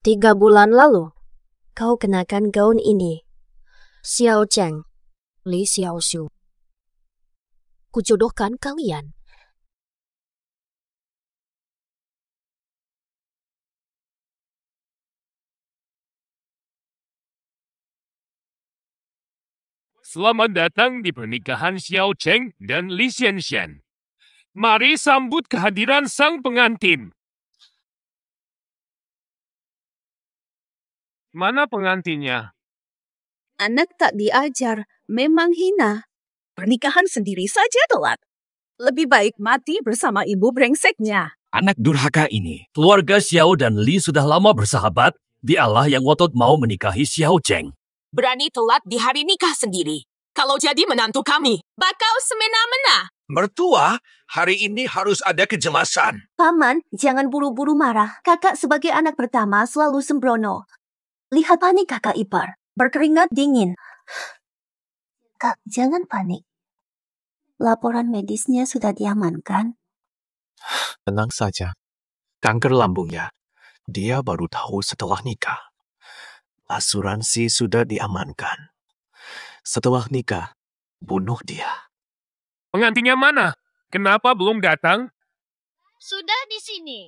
3 bulan lalu, kau kenakan gaun ini. Xiao Cheng, Li Xiaoshu. Kujodohkan kalian. Selamat datang di pernikahan Xiao Cheng dan Li Xianshan. Mari sambut kehadiran sang pengantin. Mana pengantinnya? Anak tak diajar, memang hina. Pernikahan sendiri saja telat. Lebih baik mati bersama ibu brengseknya. Anak durhaka ini, keluarga Xiao dan Li sudah lama bersahabat. Dialah yang ngotot mau menikahi Xiao Cheng. Berani telat di hari nikah sendiri. Kalau jadi menantu kami, bakal semena-mena. Mertua, hari ini harus ada kejelasan. Paman, jangan buru-buru marah. Kakak sebagai anak pertama selalu sembrono. Lihat panik kakak ipar. Berkeringat dingin. Kak, jangan panik. Laporan medisnya sudah diamankan. Tenang saja. Kanker lambungnya. Dia baru tahu setelah nikah. Asuransi sudah diamankan. Setelah nikah, bunuh dia. Pengantinnya mana? Kenapa belum datang? Sudah di sini.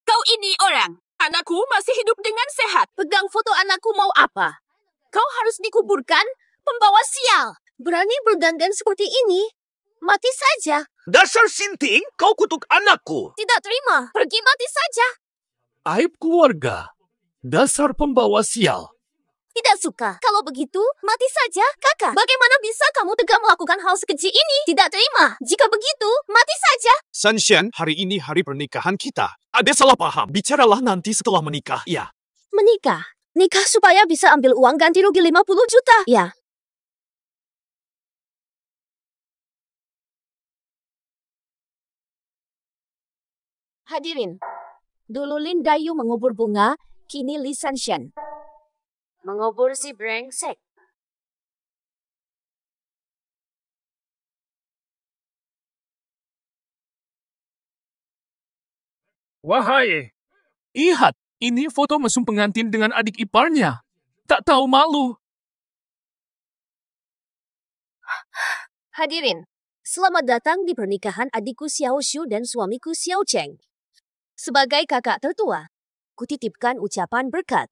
Kau ini orang. Anakku masih hidup dengan sehat. Pegang foto anakku mau apa? Kau harus dikuburkan, pembawa sial. Berani berdandan seperti ini? Mati saja. Dasar sinting, kau kutuk anakku. Tidak terima. Pergi mati saja. Aib keluarga. Dasar pembawa sial. Tidak suka. Kalau begitu, mati saja, kakak. Bagaimana bisa kamu tega melakukan hal sekecil ini? Tidak terima. Jika begitu, mati saja. Sanshan, hari ini hari pernikahan kita. Ada salah paham. Bicaralah nanti setelah menikah, ya. Menikah. Nikah supaya bisa ambil uang ganti rugi 50 juta. Ya. Hadirin. Dulu Lin Dayu mengubur bunga, kini Li Sanshan mengubur si brengsek. Wahai, lihat, ini foto mesum pengantin dengan adik iparnya. Tak tahu malu. Hadirin, selamat datang di pernikahan adikku Xiao Shu dan suamiku Xiao Cheng. Sebagai kakak tertua, kutitipkan ucapan berkat.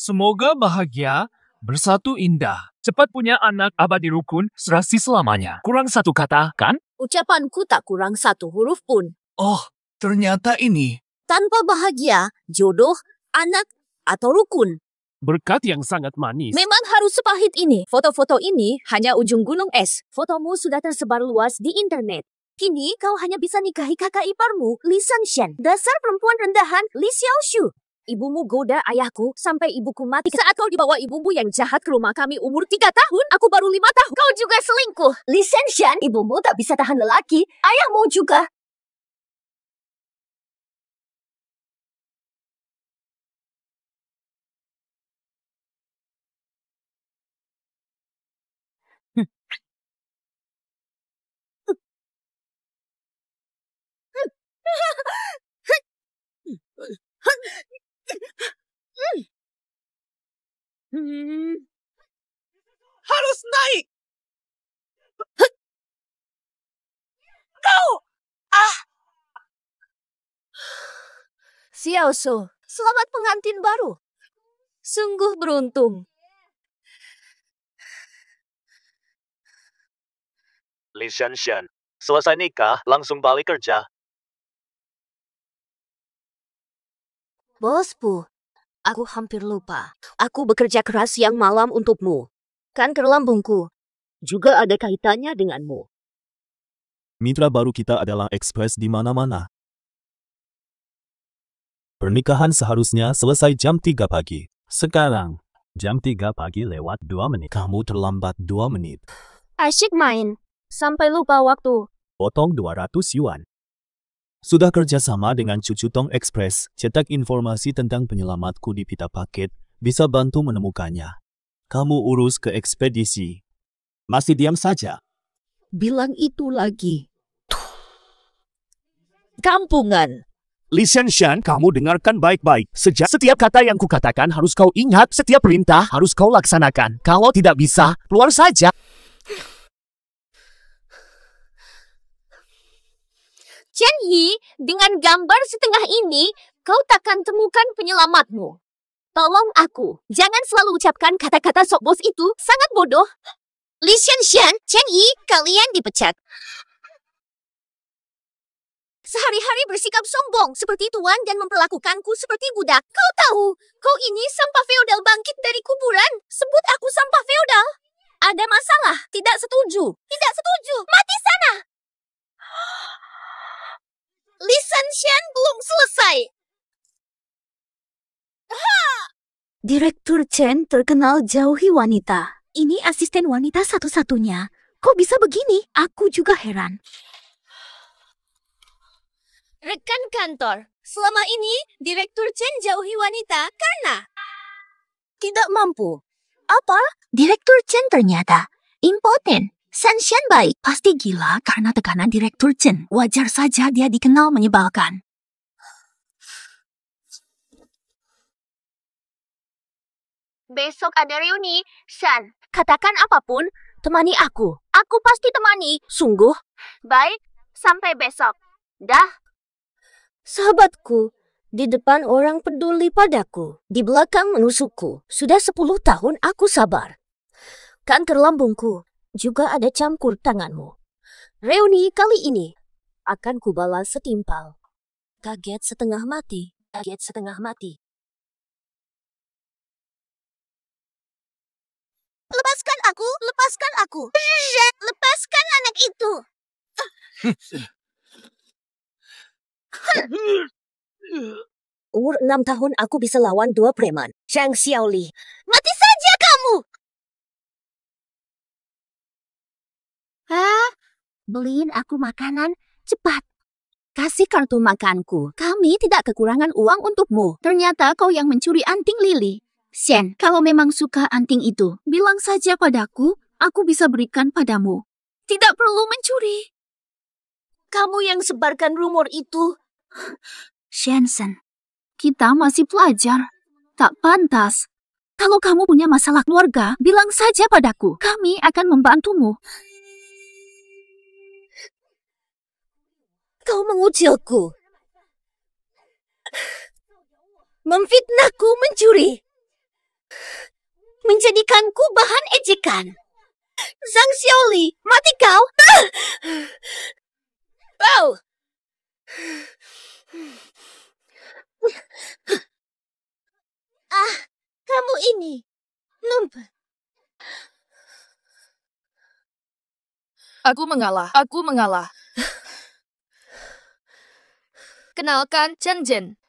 Semoga bahagia, bersatu indah. Cepat punya anak abadi rukun, serasi selamanya. Kurang satu kata, kan? Ucapanku tak kurang 1 huruf pun. Oh, ternyata ini. Tanpa bahagia, jodoh, anak, atau rukun. Berkat yang sangat manis. Memang harus sepahit ini. Foto-foto ini hanya ujung gunung es. Fotomu sudah tersebar luas di internet. Kini kau hanya bisa nikahi kakak iparmu, Li Sanshan. Dasar perempuan rendahan, Li Xiaoshu. Ibumu goda ayahku sampai ibuku mati. Saat kau dibawa ibumu yang jahat ke rumah kami umur 3 tahun, aku baru 5 tahun. Kau juga selingkuh. Li Sanshan, ibumu tak bisa tahan lelaki. Ayahmu juga. Harus naik. Kau! Xiao Shu, selamat pengantin baru. Sungguh beruntung. Li Sanshan, selesai nikah, langsung balik kerja. Bosku, aku hampir lupa. Aku bekerja keras siang malam untukmu. Kanker lambungku juga ada kaitannya denganmu. Mitra baru kita adalah ekspres di mana-mana. Pernikahan seharusnya selesai jam 3 pagi. Sekarang, jam 3 pagi lewat 2 menit. Kamu terlambat 2 menit. Asyik main. Sampai lupa waktu. Potong 200 yuan. Sudah kerjasama dengan Cucutong Express, cetak informasi tentang penyelamatku di pita paket, bisa bantu menemukannya. Kamu urus ke ekspedisi. Masih diam saja. Bilang itu lagi. Kampungan. Lisensian, kamu dengarkan baik-baik. Setiap kata yang kukatakan harus kau ingat, setiap perintah harus kau laksanakan. Kalau tidak bisa, keluar saja. Chen Yi, dengan gambar setengah ini, kau takkan temukan penyelamatmu. Tolong aku, jangan selalu ucapkan kata-kata sok bos itu, sangat bodoh. Li Xian, Chen Yi, kalian dipecat. Sehari-hari bersikap sombong seperti tuan dan memperlakukanku seperti budak. Kau tahu, kau ini sampah feodal bangkit dari kuburan. Sebut aku sampah feodal. Ada masalah? Tidak setuju. Tidak setuju. Mati sana. Li Xian belum selesai. Direktur Chen terkenal jauhi wanita. Ini asisten wanita satu-satunya. Kok bisa begini? Aku juga heran. Rekan kantor, selama ini Direktur Chen jauhi wanita karena Tidak mampu. Apa? Direktur Chen ternyata impoten. Sanshan baik. Pasti gila karena tekanan Direktur Chen. Wajar saja dia dikenal menyebalkan. besok ada reuni. Shan, katakan apapun, temani aku. Aku pasti temani. Sungguh? Baik, sampai besok. Dah. Sahabatku, di depan orang peduli padaku, di belakang menusukku. Sudah 10 tahun aku sabar. Kanker lambungku, juga ada campur tanganmu. Reuni kali ini akan kubalas setimpal. Kaget setengah mati, kaget setengah mati. Lepaskan aku. Lepaskan anak itu. Umur 6 tahun aku bisa lawan 2 preman. Zhang Xiaoli. Mati saja kamu! Beliin aku makanan, cepat. Kasih kartu makanku. Kami tidak kekurangan uang untukmu. Ternyata kau yang mencuri anting Lily. Shen, kalau memang suka anting itu, bilang saja padaku, aku bisa berikan padamu. Tidak perlu mencuri. Kamu yang sebarkan rumor itu. Shensen, kita masih pelajar. Tak pantas. Kalau kamu punya masalah keluarga, bilang saja padaku. Kami akan membantumu. Kau mengucilku. Memfitnahku mencuri. Menjadikanku bahan ejekan. Zhang Xiaoli, mati kau! Wow! Kamu ini. Numpah. Aku mengalah. Kenalkan Chen Jin.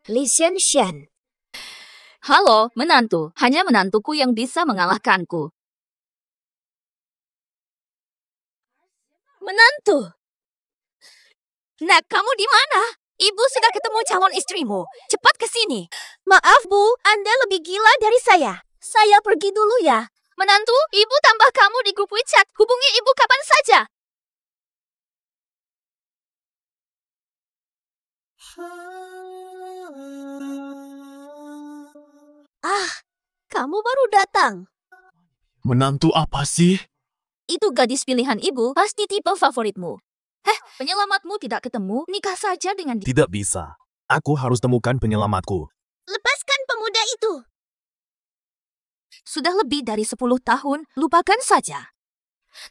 Li Xian. Halo, menantu. Hanya menantuku yang bisa mengalahkanku. Menantu. Nak, kamu di mana? Ibu sudah ketemu calon istrimu. Cepat ke sini. Maaf, Bu. Anda lebih gila dari saya. Saya pergi dulu ya. Menantu, ibu tambah kamu di grup WeChat. Hubungi ibu kapan saja. Kamu baru datang. Menantu apa sih? Itu gadis pilihan ibu, pasti tipe favoritmu. Penyelamatmu tidak ketemu, nikah saja dengan dia. Tidak bisa. Aku harus temukan penyelamatku. Lepaskan pemuda itu. Sudah lebih dari 10 tahun, lupakan saja.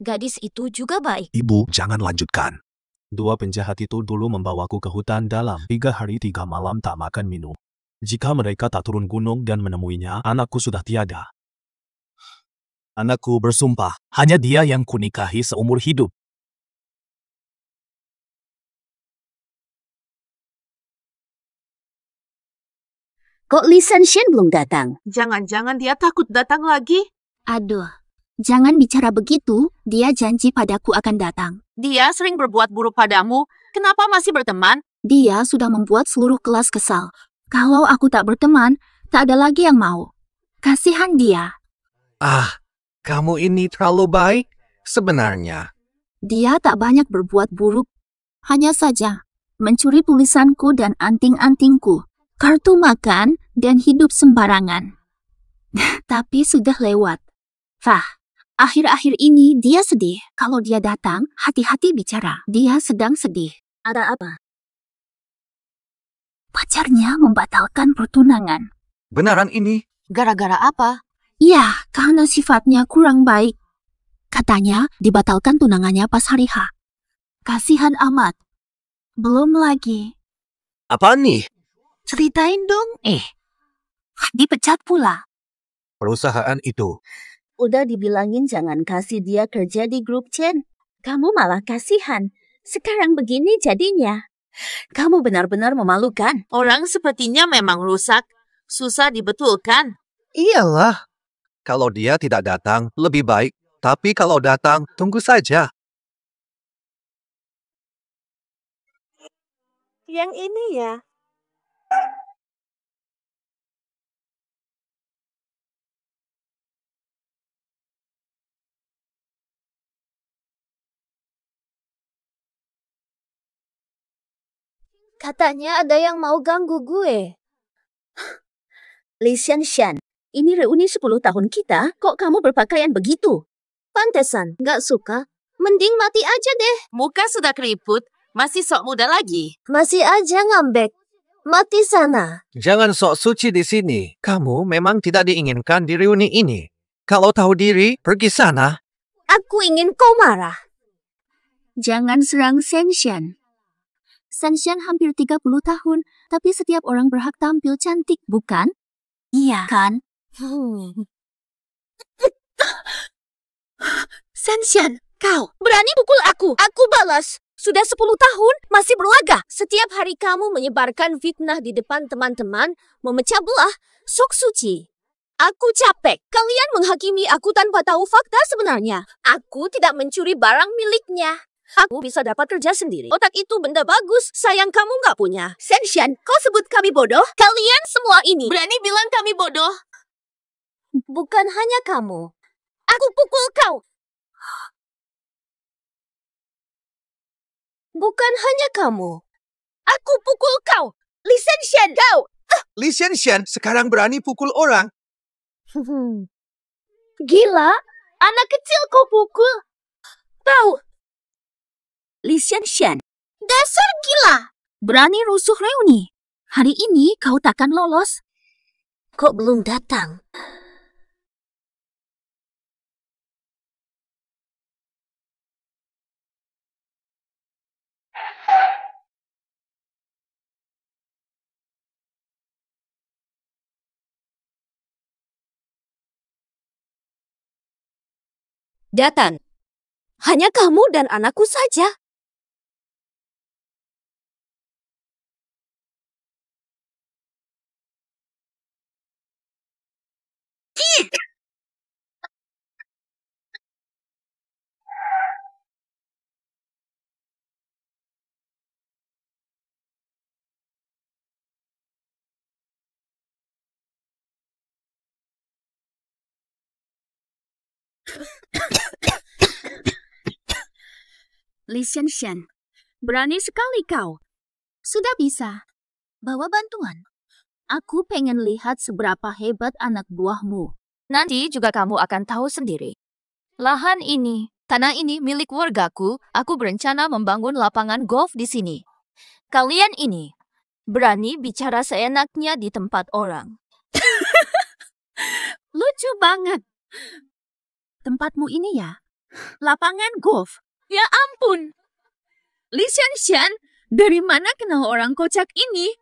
Gadis itu juga baik. Ibu, jangan lanjutkan. 2 penjahat itu dulu membawaku ke hutan dalam 3 hari 3 malam tak makan minum. Jika mereka tak turun gunung dan menemuinya, anakku sudah tiada. Anakku bersumpah, hanya dia yang kunikahi seumur hidup. Kok Li Sanshan belum datang? Jangan-jangan dia takut datang lagi? Aduh, Jangan bicara begitu, dia janji padaku akan datang. Dia sering berbuat buruk padamu. Kenapa masih berteman? Dia sudah membuat seluruh kelas kesal. Kalau aku tak berteman, tak ada lagi yang mau. Kasihan dia. Ah, kamu ini terlalu baik sebenarnya. Dia tak banyak berbuat buruk. Hanya saja mencuri tulisanku dan anting-antingku, kartu makan, dan hidup sembarangan. Tapi sudah lewat. Fah, akhir-akhir ini dia sedih. Kalau dia datang, hati-hati bicara. Dia sedang sedih. Ada apa? Pacarnya membatalkan pertunangan. Benaran ini? Gara-gara apa? Ya, karena sifatnya kurang baik. Katanya dibatalkan tunangannya pas hari H. Kasihan amat. Belum lagi. Apa nih? Ceritain dong. Dipecat pula. Perusahaan itu. Udah dibilangin jangan kasih dia kerja di grup chat. Kamu malah kasihan. Sekarang begini jadinya. Kamu benar-benar memalukan. Orang sepertinya memang rusak. Susah dibetulkan. Iyalah. Kalau dia tidak datang, lebih baik. Tapi kalau datang, tunggu saja. Yang ini ya. Katanya ada yang mau ganggu gue. Li Xianshan, ini reuni 10 tahun kita, kok kamu berpakaian begitu? Pantesan, gak suka. Mending mati aja deh. Muka sudah keriput. Masih sok muda lagi. Masih aja ngambek. Mati sana. Jangan sok suci di sini. Kamu memang tidak diinginkan di reuni ini. Kalau tahu diri, pergi sana. Aku ingin kau marah. Jangan serang Senshan. Senshan hampir 30 tahun, tapi setiap orang berhak tampil cantik, bukan? Iya kan? Senshan, kau berani pukul aku. Aku balas. Sudah 10 tahun, masih berlaga. Setiap hari kamu menyebarkan fitnah di depan teman-teman, memecah belah, sok suci. Aku capek. Kalian menghakimi aku tanpa tahu fakta sebenarnya. Aku tidak mencuri barang miliknya. Aku bisa dapat kerja sendiri. Otak itu benda bagus. Sayang kamu nggak punya. Senshan, kau sebut kami bodoh? Kalian semua ini. Berani bilang kami bodoh? Bukan hanya kamu. Aku pukul kau. Bukan hanya kamu. Aku pukul kau. Li Senshan, kau. Li Xianshan sekarang berani pukul orang. Gila, anak kecil kau pukul. Tahu. Li Xianshan, Dasar gila. berani rusuh reuni. Hari ini kau takkan lolos. Kok belum datang? Datang. Hanya kamu dan anakku saja. Li Xianshan, berani sekali kau. Sudah bisa. Bawa bantuan. Aku pengen lihat seberapa hebat anak buahmu. Nanti juga kamu akan tahu sendiri. Lahan ini, tanah ini milik wargaku. Aku berencana membangun lapangan golf di sini. Kalian ini berani bicara seenaknya di tempat orang. Lucu banget. Tempatmu ini ya? Lapangan golf. Ya ampun. Li Xianshan, dari mana kenal orang kocak ini?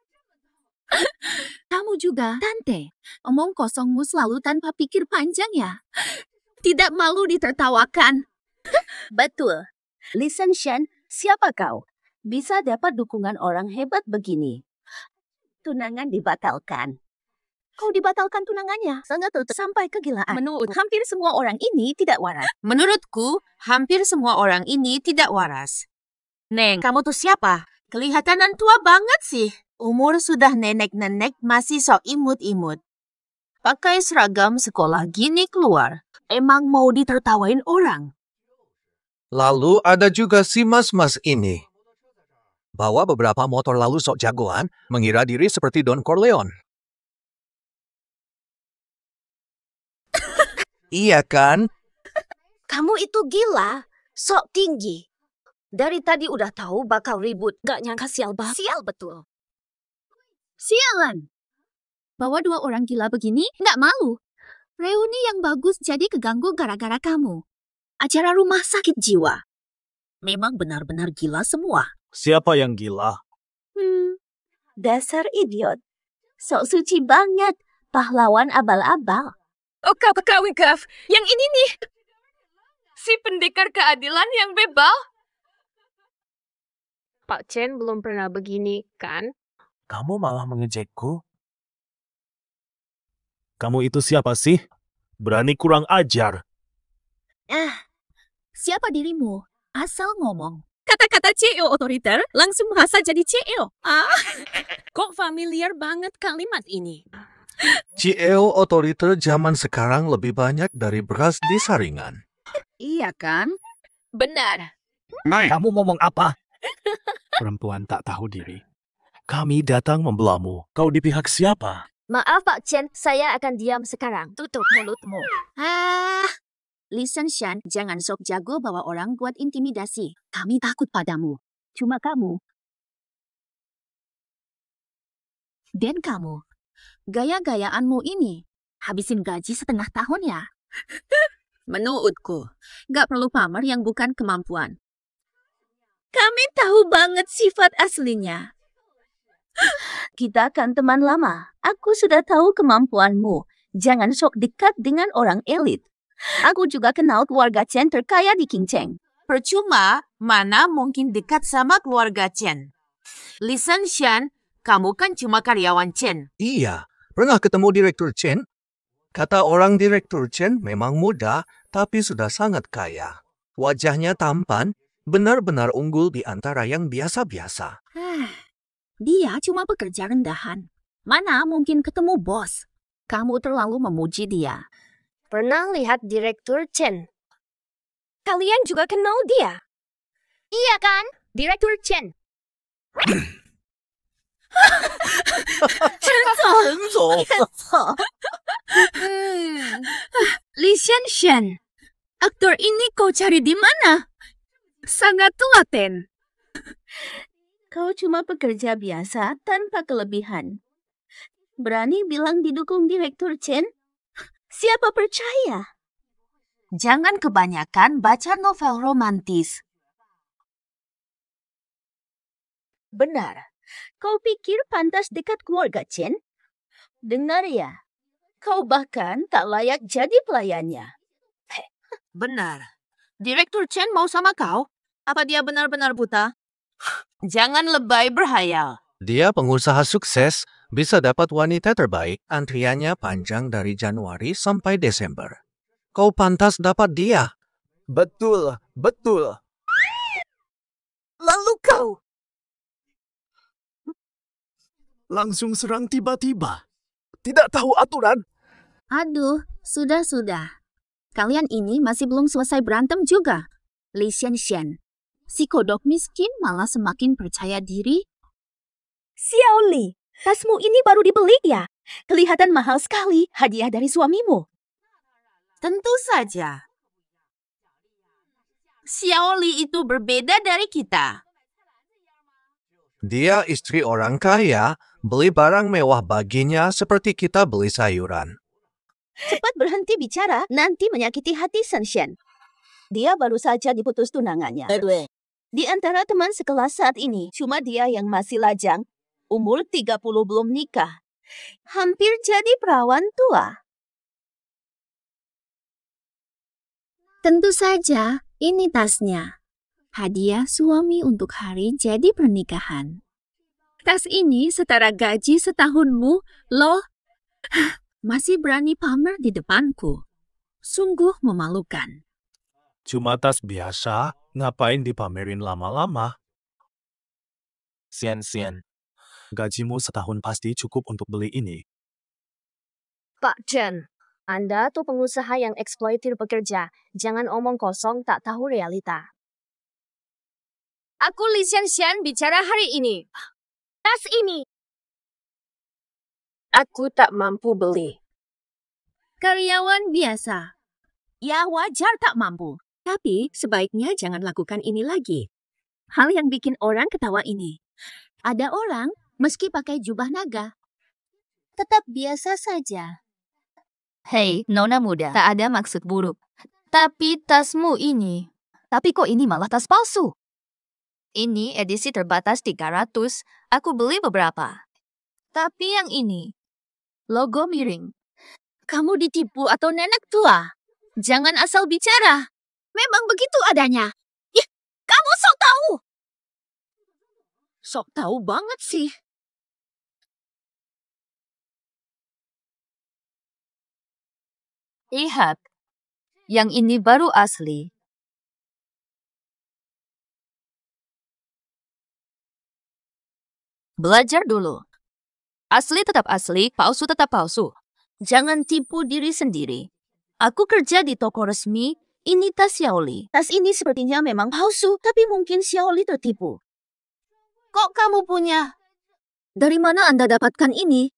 Kamu juga, Tante. Omong kosongmu selalu tanpa pikir panjang ya? Tidak malu ditertawakan. Betul. Li Xianshan, siapa kau? Bisa dapat dukungan orang hebat begini. Tunangan dibatalkan. Kau dibatalkan tunangannya. Sangat sampai kegilaan. Menurut Hampir semua orang ini tidak waras. Menurutku, hampir semua orang ini tidak waras. Neng, kamu tuh siapa? Kelihatan tua banget sih. Umur sudah nenek-nenek masih sok imut-imut. Pakai seragam sekolah gini keluar. Emang mau ditertawain orang? Lalu ada juga si mas-mas ini. Bawa beberapa motor lalu sok jagoan, mengira diri seperti Don Corleone. Iya kan? Kamu itu gila, sok tinggi. Dari tadi udah tahu bakal ribut, gak nyangka sial banget. Sial betul. Sialan. Bawa 2 orang gila begini nggak malu. Reuni yang bagus jadi keganggu gara-gara kamu. Acara rumah sakit jiwa. Memang benar-benar gila semua. Siapa yang gila? Dasar idiot. Sok suci banget. Pahlawan abal-abal. Oh, kau Wikaf. Yang ini nih. Si pendekar keadilan yang bebal. Pak Chen belum pernah begini, kan? Kamu malah mengejekku. Kamu itu siapa sih? Berani kurang ajar. Siapa dirimu? Asal ngomong. Kata-kata CEO otoriter langsung merasa jadi CEO. Kok familiar banget kalimat ini? CEO otoriter zaman sekarang lebih banyak dari beras di saringan. Iya kan? Benar. Kamu ngomong apa? Perempuan tak tahu diri. Kami datang membelamu. Kau di pihak siapa? Maaf Pak Chen, saya akan diam sekarang. Tutup mulutmu. Li Shen, jangan sok jago bawa orang buat intimidasi. Kami takut padamu. Cuma kamu. Dan kamu. Gaya-gayaanmu ini. Habisin gaji setengah tahun ya. Menurutku, Gak perlu pamer yang bukan kemampuan. Kami tahu banget sifat aslinya. Kita kan teman lama. Aku sudah tahu kemampuanmu. Jangan sok dekat dengan orang elit. Aku juga kenal keluarga Chen terkaya di Qingcheng. percuma mana mungkin dekat sama keluarga Chen. Li Shen, kamu kan cuma karyawan Chen. Iya, pernah ketemu Direktur Chen? Kata orang Direktur Chen memang muda, tapi sudah sangat kaya. Wajahnya tampan, benar-benar unggul di antara yang biasa-biasa. Dia cuma pekerja rendahan. Mana mungkin ketemu bos? Kamu terlalu memuji dia. Pernah lihat Direktur Chen? Kalian juga kenal dia? Iya kan? Direktur Chen. Li Shen, aktor ini kau cari di mana? Sangat telaten. Kau cuma pekerja biasa tanpa kelebihan. Berani bilang didukung Direktur Chen? Siapa percaya? Jangan kebanyakan baca novel romantis. Benar. Kau pikir pantas dekat keluarga Chen? Dengar ya, kau bahkan tak layak jadi pelayannya. Benar. Direktur Chen mau sama kau? Apa dia benar-benar buta? Jangan lebay berhayal. Dia pengusaha sukses, bisa dapat wanita terbaik, antriannya panjang dari Januari sampai Desember. Kau pantas dapat dia. Betul, betul. Lalu kau? Langsung serang tiba-tiba. Tidak tahu aturan. Aduh, sudah. Kalian ini masih belum selesai berantem juga. Li Shen, si kodok miskin malah semakin percaya diri. Xiao Li, tasmu ini baru dibeli ya? Kelihatan mahal sekali hadiah dari suamimu. Tentu saja. Xiao Li itu berbeda dari kita. Dia istri orang kaya, beli barang mewah baginya seperti kita beli sayuran. Cepat berhenti bicara, nanti menyakiti hati Shen. Dia baru saja diputus tunangannya. Di antara teman sekelas saat ini, cuma dia yang masih lajang. Umur 30 belum nikah. Hampir jadi perawan tua. Tentu saja, ini tasnya. Hadiah suami untuk hari jadi pernikahan. Tas ini setara gaji setahunmu, loh. Masih berani pamer di depanku. Sungguh memalukan. Cuma tas biasa, ngapain dipamerin lama-lama? Sian. Gajimu setahun pasti cukup untuk beli ini. Pak Chen, Anda tuh pengusaha yang eksploitir pekerja. Jangan omong kosong tak tahu realita. Aku Li Xian bicara hari ini. Tas ini. Aku tak mampu beli. Karyawan biasa. Ya wajar tak mampu. Tapi sebaiknya jangan lakukan ini lagi. Hal yang bikin orang ketawa ini. Ada orang, meski pakai jubah naga, tetap biasa saja. Hei, Nona muda, tak ada maksud buruk. Tapi tasmu ini. Tapi kok ini malah tas palsu? Ini edisi terbatas 300. Aku beli beberapa. Tapi yang ini, logo miring. Kamu ditipu atau nenek tua? Jangan asal bicara. Memang begitu adanya. Ih, kamu sok tahu. Sok tahu banget sih. Lihat, yang ini baru asli. Belajar dulu. Asli tetap asli, palsu tetap palsu. Jangan tipu diri sendiri. Aku kerja di toko resmi, ini tas Xiaoli. Tas ini sepertinya memang palsu, tapi mungkin Xiaoli tertipu. Kok kamu punya? Dari mana Anda dapatkan ini?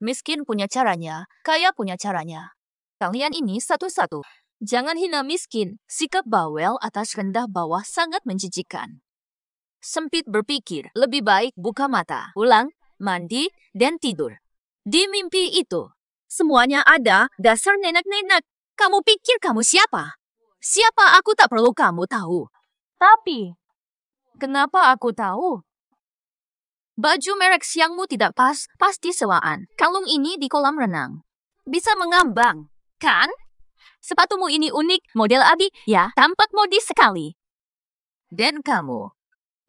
Miskin punya caranya, kaya punya caranya. Kalian ini satu-satu. Jangan hina miskin. Sikap bawel atas rendah bawah sangat menjijikan. Sempit berpikir, lebih baik buka mata, pulang, mandi, dan tidur. Di mimpi itu, Semuanya ada, dasar nenek-nenek. Kamu pikir kamu siapa? siapa aku tak perlu kamu tahu. Tapi, kenapa aku tahu? Baju merek siangmu tidak pas, pasti sewaan. Kalung ini di kolam renang. Bisa mengambang, kan? Sepatumu ini unik, model Abi, ya, tampak modis sekali. Dan kamu,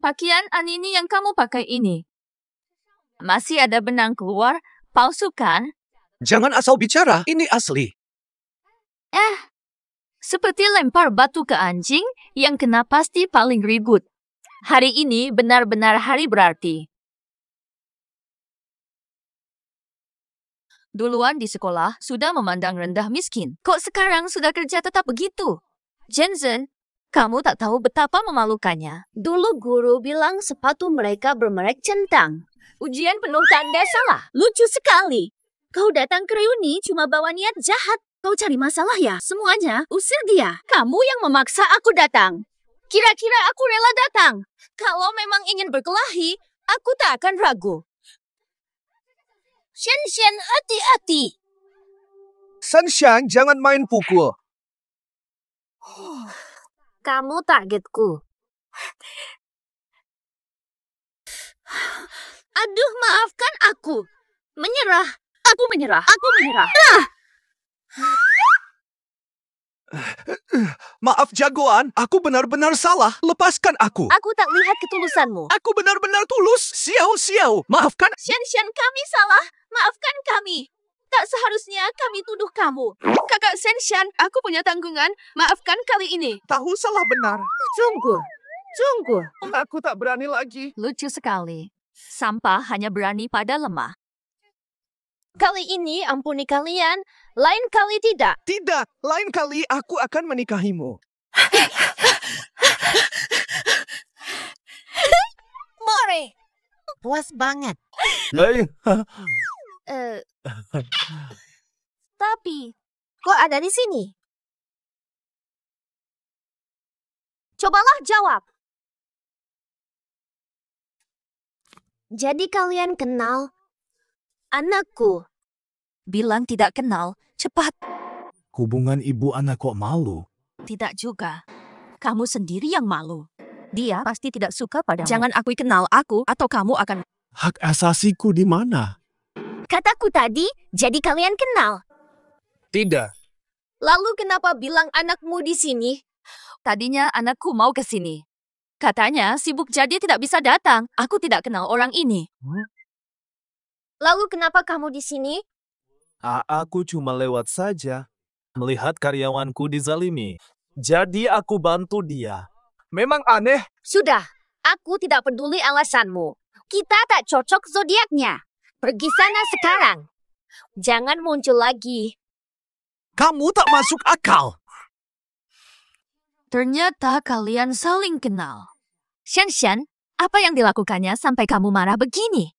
pakaian anini yang kamu pakai ini. Masih ada benang keluar, palsu kan? Jangan asal bicara, ini asli. Seperti lempar batu ke anjing yang kena pasti paling ribut. Hari ini benar-benar hari berarti. Duluan di sekolah sudah memandang rendah miskin. Kok sekarang sudah kerja tetap begitu? Jensen, kamu tak tahu betapa memalukannya. Dulu guru bilang sepatu mereka bermerek centang. Ujian penuh tanda salah. Lucu sekali. Kau datang ke reuni cuma bawa niat jahat. Kau cari masalah ya? Semuanya, usir dia. Kamu yang memaksa aku datang. Kira-kira aku rela datang. Kalau memang ingin berkelahi, aku tak akan ragu. Xian, hati-hati. Sunshine, jangan main pukul. Kamu targetku. Aduh, maafkan aku. Menyerah. Aku menyerah. Maaf jagoan, aku benar-benar salah. Lepaskan aku. Aku tak lihat ketulusanmu. Aku benar-benar tulus. Xiao, maafkan. Xian, kami salah. Maafkan kami. Tak seharusnya kami tuduh kamu. Kakak Senshan, aku punya tanggungan. Maafkan kali ini. Tahu salah benar. Sungguh. Aku tak berani lagi. Lucu sekali. Sampah hanya berani pada lemah. Kali ini ampuni kalian, lain kali tidak. Tidak, lain kali aku akan menikahimu. More. Puas banget. Tapi, kok ada di sini? Cobalah jawab. Jadi kalian kenal anakku? Bilang tidak kenal, cepat. Hubungan ibu anak kok malu? Tidak juga. Kamu sendiri yang malu. Dia pasti tidak suka padamu. Jangan akui kenal aku atau kamu akan... Hak asasiku di mana? Kataku tadi, jadi kalian kenal. Tidak. Lalu kenapa bilang anakmu di sini? Tadinya anakku mau ke sini. Katanya sibuk jadi tidak bisa datang. Aku tidak kenal orang ini. Lalu kenapa kamu di sini? Aku cuma lewat saja, melihat karyawanku dizalimi. Jadi aku bantu dia. Memang aneh. Sudah, aku tidak peduli alasanmu. Kita tak cocok zodiaknya. Pergi sana sekarang. Jangan muncul lagi. Kamu tak masuk akal. Ternyata kalian saling kenal. Shen, apa yang dilakukannya sampai kamu marah begini?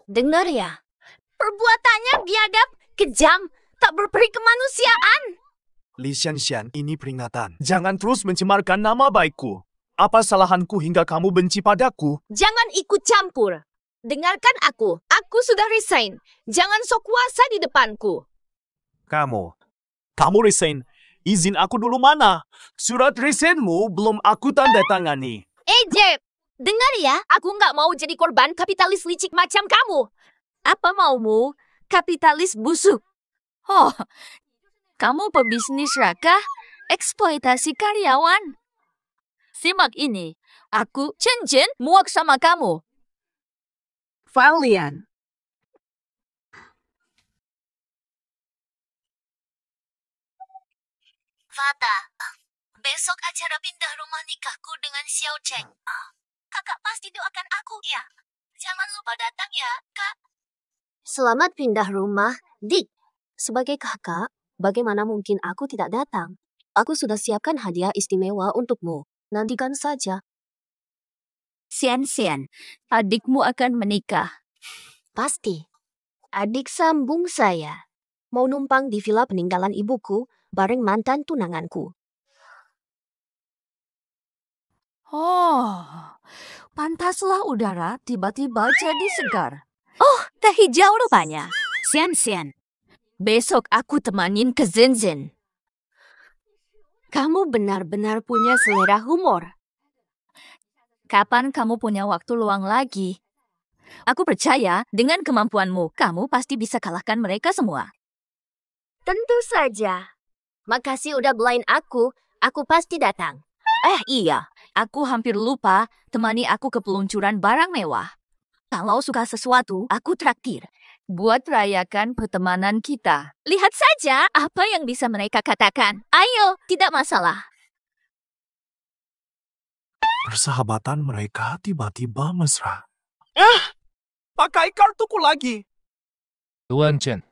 Dengar ya, perbuatannya biadab, kejam, tak berperi kemanusiaan. Li Xian, ini peringatan. Jangan terus mencemarkan nama baikku. Apa salahanku hingga kamu benci padaku? Jangan ikut campur. Dengarkan aku sudah resign. Jangan sok kuasa di depanku. Kamu resign. Izin aku dulu mana? Surat resignmu belum aku tanda tangani. Jeb, dengar ya, aku nggak mau jadi korban kapitalis licik macam kamu. Apa maumu? Kapitalis busuk. Oh, kamu pebisnis rakah? Eksploitasi karyawan? Simak ini. Aku, Chen, muak sama kamu. Valian. Fata, besok acara pindah rumah nikahku dengan Xiao Cheng. Kakak pasti doakan aku, ya. Jangan lupa datang ya, Kak. Selamat pindah rumah, Dick. Sebagai kakak, bagaimana mungkin aku tidak datang? Aku sudah siapkan hadiah istimewa untukmu. Nantikan saja. Xian, adikmu akan menikah. Pasti. Adik sambung saya. Mau numpang di villa peninggalan ibuku bareng mantan tunanganku. Oh, pantaslah udara tiba-tiba jadi segar. Oh, teh hijau rupanya. Xian, besok aku temanin ke Zen. Kamu benar-benar punya selera humor. Kapan kamu punya waktu luang lagi? Aku percaya dengan kemampuanmu, kamu pasti bisa kalahkan mereka semua. Tentu saja. Makasih udah belain aku pasti datang. Iya, aku hampir lupa temani aku ke peluncuran barang mewah. Kalau suka sesuatu, aku traktir. Buat rayakan pertemanan kita. Lihat saja apa yang bisa mereka katakan. Ayo, tidak masalah. Persahabatan mereka tiba-tiba mesra. Pakai kartuku lagi. Tuan Chen,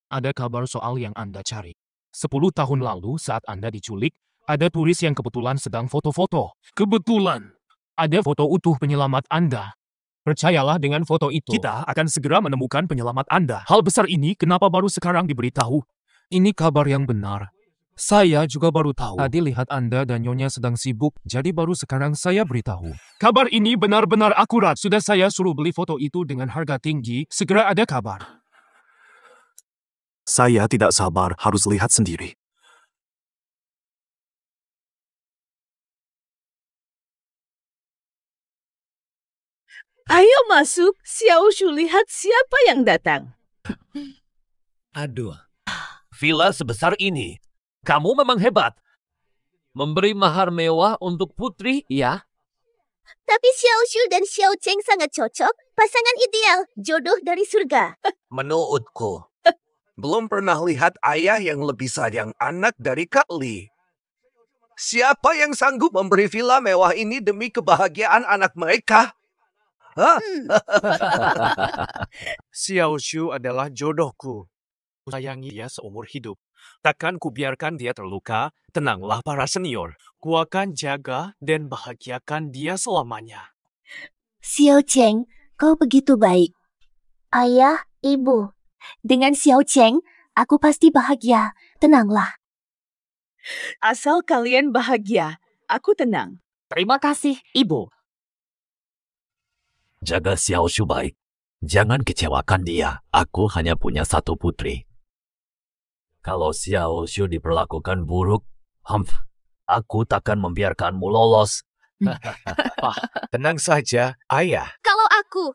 ada kabar soal yang Anda cari. 10 tahun lalu saat Anda diculik, ada turis yang kebetulan sedang foto-foto. Kebetulan, ada foto utuh penyelamat Anda. Percayalah dengan foto itu. Kita akan segera menemukan penyelamat Anda. Hal besar ini kenapa baru sekarang diberitahu? Ini kabar yang benar. Saya juga baru tahu. Tadi lihat Anda dan Nyonya sedang sibuk, jadi baru sekarang saya beritahu. Kabar ini benar-benar akurat. Sudah saya suruh beli foto itu dengan harga tinggi. Segera ada kabar. Saya tidak sabar harus lihat sendiri. Ayo masuk, Xiao Shu lihat siapa yang datang. Aduh, villa sebesar ini. Kamu memang hebat. Memberi mahar mewah untuk putri, ya? Tapi Xiao Shu dan Xiao Cheng sangat cocok. Pasangan ideal, jodoh dari surga. Menurutku, belum pernah lihat ayah yang lebih sayang anak dari Kak Li. Siapa yang sanggup memberi villa mewah ini demi kebahagiaan anak mereka? Xiao Shu adalah jodohku. Sayangi dia seumur hidup. Takkan kubiarkan dia terluka. Tenanglah para senior. Ku akan jaga dan bahagiakan dia selamanya. Xiao Cheng, kau begitu baik. Ayah, ibu. Dengan Xiao Cheng, aku pasti bahagia. Tenanglah. Asal kalian bahagia, aku tenang. Terima kasih, Ibu. Jaga Xiao Shu baik. Jangan kecewakan dia. Aku hanya punya satu putri. Kalau Xiao Shu diperlakukan buruk, aku takkan membiarkanmu lolos. Tenang saja, ayah. Kalau aku...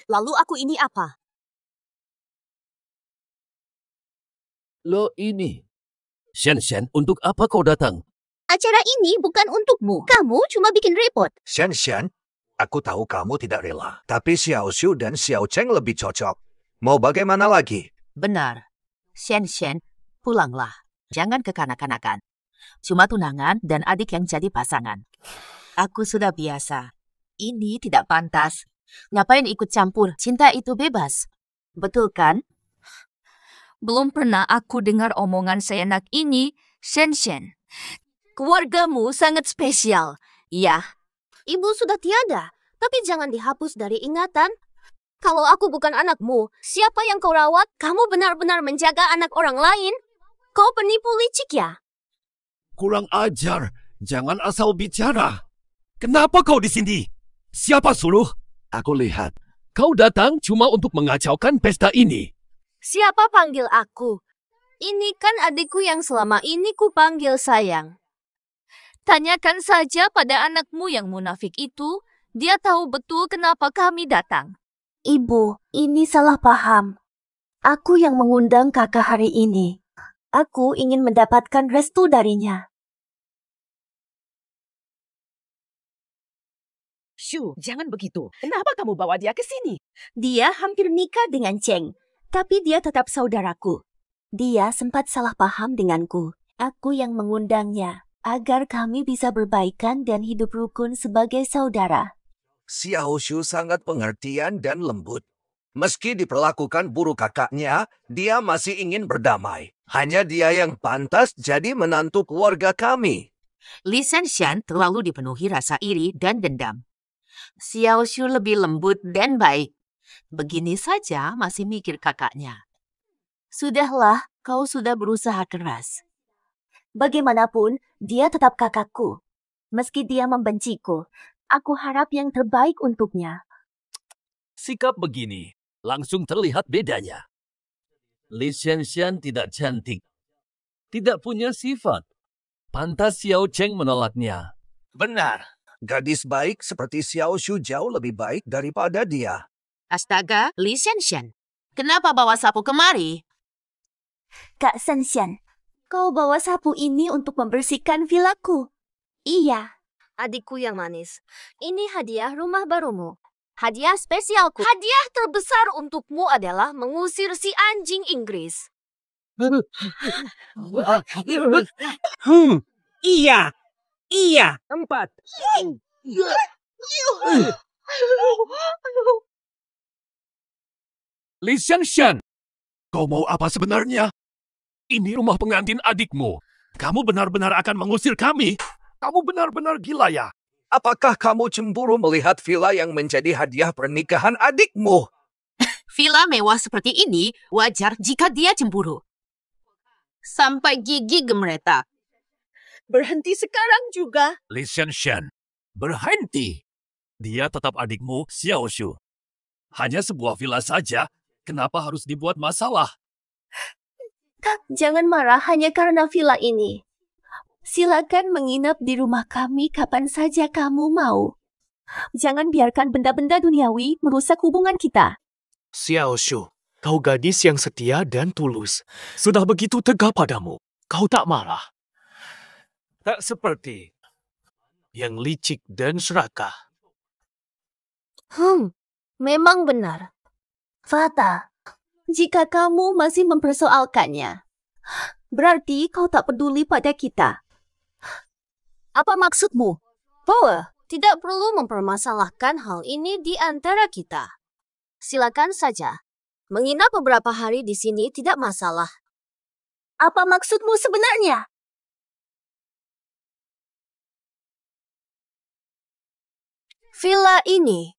Lalu aku ini apa? Lo ini. Shen, untuk apa kau datang? Acara ini bukan untukmu. Kamu cuma bikin repot. Shen, aku tahu kamu tidak rela. Tapi Xiao Shu dan Xiao Cheng lebih cocok. Mau bagaimana lagi? Benar. Shen, pulanglah. Jangan kekanak-kanakan. Cuma tunangan dan adik yang jadi pasangan. Aku sudah biasa. Ini tidak pantas. Ngapain ikut campur? Cinta itu bebas. Betul kan? Belum pernah aku dengar omongan seenak ini, Shen. Keluargamu sangat spesial. Ya, ibu sudah tiada, tapi jangan dihapus dari ingatan. Kalau aku bukan anakmu, siapa yang kau rawat? Kamu benar-benar menjaga anak orang lain? Kau penipu licik ya? Kurang ajar. Jangan asal bicara. Kenapa kau di sini? Siapa suruh? Aku lihat. Kau datang cuma untuk mengacaukan pesta ini. Siapa panggil aku? Ini kan adikku yang selama ini ku panggil sayang. Tanyakan saja pada anakmu yang munafik itu. Dia tahu betul kenapa kami datang. Ibu, ini salah paham. Aku yang mengundang kakak hari ini. Aku ingin mendapatkan restu darinya. Shu, jangan begitu. Kenapa kamu bawa dia ke sini? Dia hampir nikah dengan Cheng, tapi dia tetap saudaraku. Dia sempat salah paham denganku. Aku yang mengundangnya agar kami bisa berbaikan dan hidup rukun sebagai saudara. Xiao Shu sangat pengertian dan lembut. Meski diperlakukan buruk kakaknya, dia masih ingin berdamai. Hanya dia yang pantas jadi menantu keluarga kami. Li Shen terlalu dipenuhi rasa iri dan dendam. Xiao Shu lebih lembut dan baik. Begini saja masih mikir kakaknya. Sudahlah, kau sudah berusaha keras. Bagaimanapun, dia tetap kakakku. Meski dia membenciku, aku harap yang terbaik untuknya. Sikap begini langsung terlihat bedanya. Li Shen tidak cantik. Tidak punya sifat. Pantas Xiao Cheng menolaknya. Benar. Gadis baik seperti Xiao Shu jauh lebih baik daripada dia. Astaga, Li Shen. Kenapa bawa sapu kemari? Kak Shen, kau bawa sapu ini untuk membersihkan vilaku. Iya. Adikku yang manis, ini hadiah rumah barumu. Hadiah spesialku. Hadiah terbesar untukmu adalah mengusir si anjing Inggris. Iya. 4. Li Shen, kau mau apa sebenarnya? Ini rumah pengantin adikmu. Kamu benar-benar akan mengusir kami? Kamu benar-benar gila ya? Apakah kamu cemburu melihat villa yang menjadi hadiah pernikahan adikmu? Villa mewah seperti ini wajar jika dia cemburu. Sampai gigi gemeretak. Berhenti sekarang juga. Li Shen, berhenti. Dia tetap adikmu, Xiao Shu. Hanya sebuah villa saja, kenapa harus dibuat masalah? Kak, jangan marah hanya karena villa ini. Silakan menginap di rumah kami kapan saja kamu mau. Jangan biarkan benda-benda duniawi merusak hubungan kita. Xiao Shu, kau gadis yang setia dan tulus. Sudah begitu tegak padamu. Kau tak marah. Tak seperti yang licik dan serakah. Memang benar. Fata, jika kamu masih mempersoalkannya, berarti kau tak peduli pada kita. Apa maksudmu? Bahwa tidak perlu mempermasalahkan hal ini di antara kita. Silakan saja. Menginap beberapa hari di sini tidak masalah. Apa maksudmu sebenarnya? Villa ini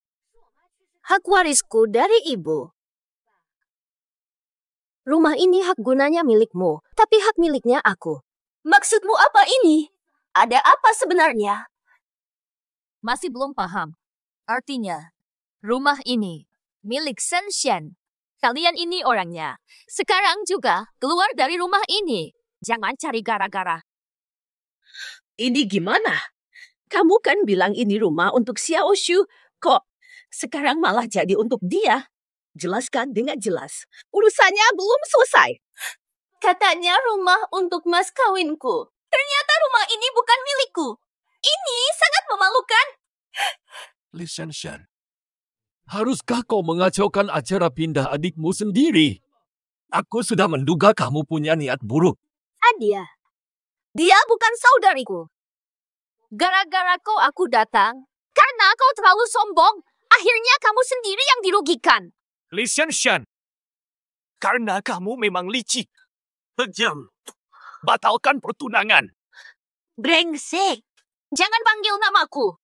hak warisku dari ibu. Rumah ini hak gunanya milikmu, tapi hak miliknya aku. Maksudmu apa ini? Ada apa sebenarnya? Masih belum paham. Artinya, rumah ini milik Shen. Kalian ini orangnya. Sekarang juga keluar dari rumah ini. Jangan cari gara-gara. Ini gimana? Kamu kan bilang ini rumah untuk Xiao Shu. Kok sekarang malah jadi untuk dia? Jelaskan dengan jelas. Urusannya belum selesai. Katanya rumah untuk mas kawinku. Ternyata rumah ini bukan milikku. Ini sangat memalukan. Li Shanshan, haruskah kau mengacaukan acara pindah adikmu sendiri? Aku sudah menduga kamu punya niat buruk. Dia bukan saudariku. Gara-gara kau aku datang, karena kau terlalu sombong, akhirnya kamu sendiri yang dirugikan. Li Shanshan, karena kamu memang licik, kejam, batalkan pertunangan. Brengsek. Jangan panggil namaku.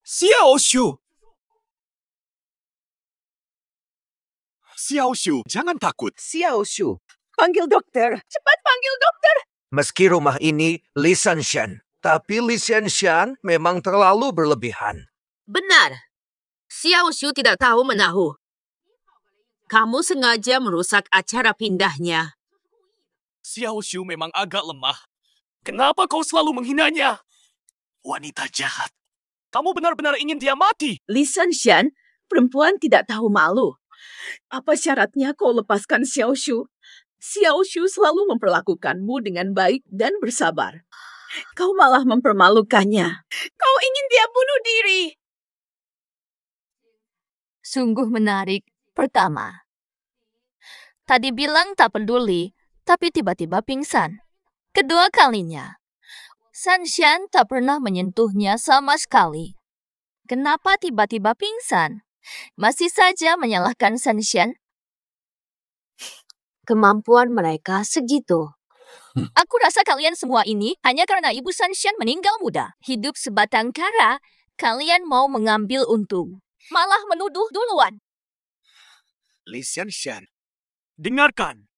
Xiao Shu! Xiao Shu, jangan takut. Xiao Shu, panggil dokter. Cepat panggil dokter. Meski rumah ini Li Shanshan, tapi Li Shanshan memang terlalu berlebihan. Benar. Xiao Shu tidak tahu menahu. Kamu sengaja merusak acara pindahnya. Xiao Shu memang agak lemah. Kenapa kau selalu menghinanya? Wanita jahat. Kamu benar-benar ingin dia mati. Li Shanshan, perempuan tidak tahu malu. Apa syaratnya kau lepaskan Xiao Shu? Xiao Shu selalu memperlakukanmu dengan baik dan bersabar. Kau malah mempermalukannya. Kau ingin dia bunuh diri. Sungguh menarik. Pertama, tadi bilang tak peduli, tapi tiba-tiba pingsan. Kedua kalinya, Shanshan tak pernah menyentuhnya sama sekali. Kenapa tiba-tiba pingsan? Masih saja menyalahkan Shanshan. Kemampuan mereka segitu. Aku rasa kalian semua ini hanya karena Ibu Shanshan meninggal muda. Hidup sebatang kara, kalian mau mengambil untung. Malah menuduh duluan. Li Shanshan, dengarkan.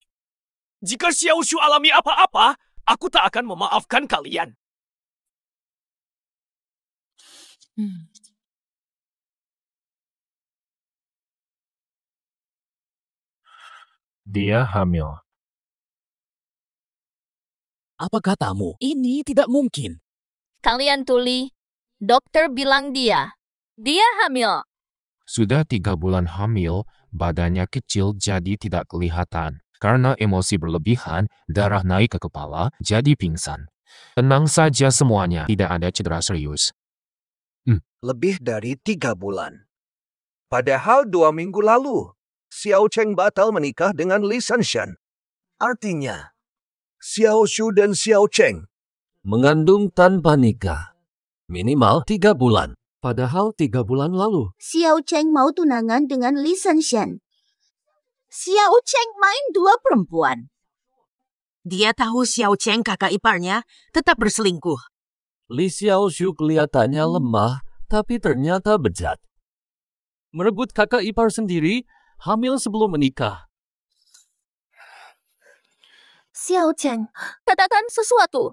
Jika Xiao Shu alami apa-apa, aku tak akan memaafkan kalian. Dia hamil. Apa katamu? Ini tidak mungkin. Kalian tuli, dokter bilang dia hamil. Sudah 3 bulan hamil, badannya kecil jadi tidak kelihatan. Karena emosi berlebihan, darah naik ke kepala, jadi pingsan. Tenang saja semuanya, tidak ada cedera serius. Lebih dari 3 bulan. Padahal 2 minggu lalu, Xiao Cheng batal menikah dengan Li Shanshan. Artinya, Xiao Shu dan Xiao Cheng Mengandung tanpa nikah. Minimal 3 bulan. Padahal 3 bulan lalu. Xiao Cheng mau tunangan dengan Li Shanshan. Xiao Cheng main 2 perempuan. Dia tahu Xiao Cheng kakak iparnya tetap berselingkuh. Li Xiao Shu kelihatannya lemah, tapi ternyata bejat. Merebut kakak ipar sendiri, hamil sebelum menikah. Xiao Cheng, Katakan sesuatu.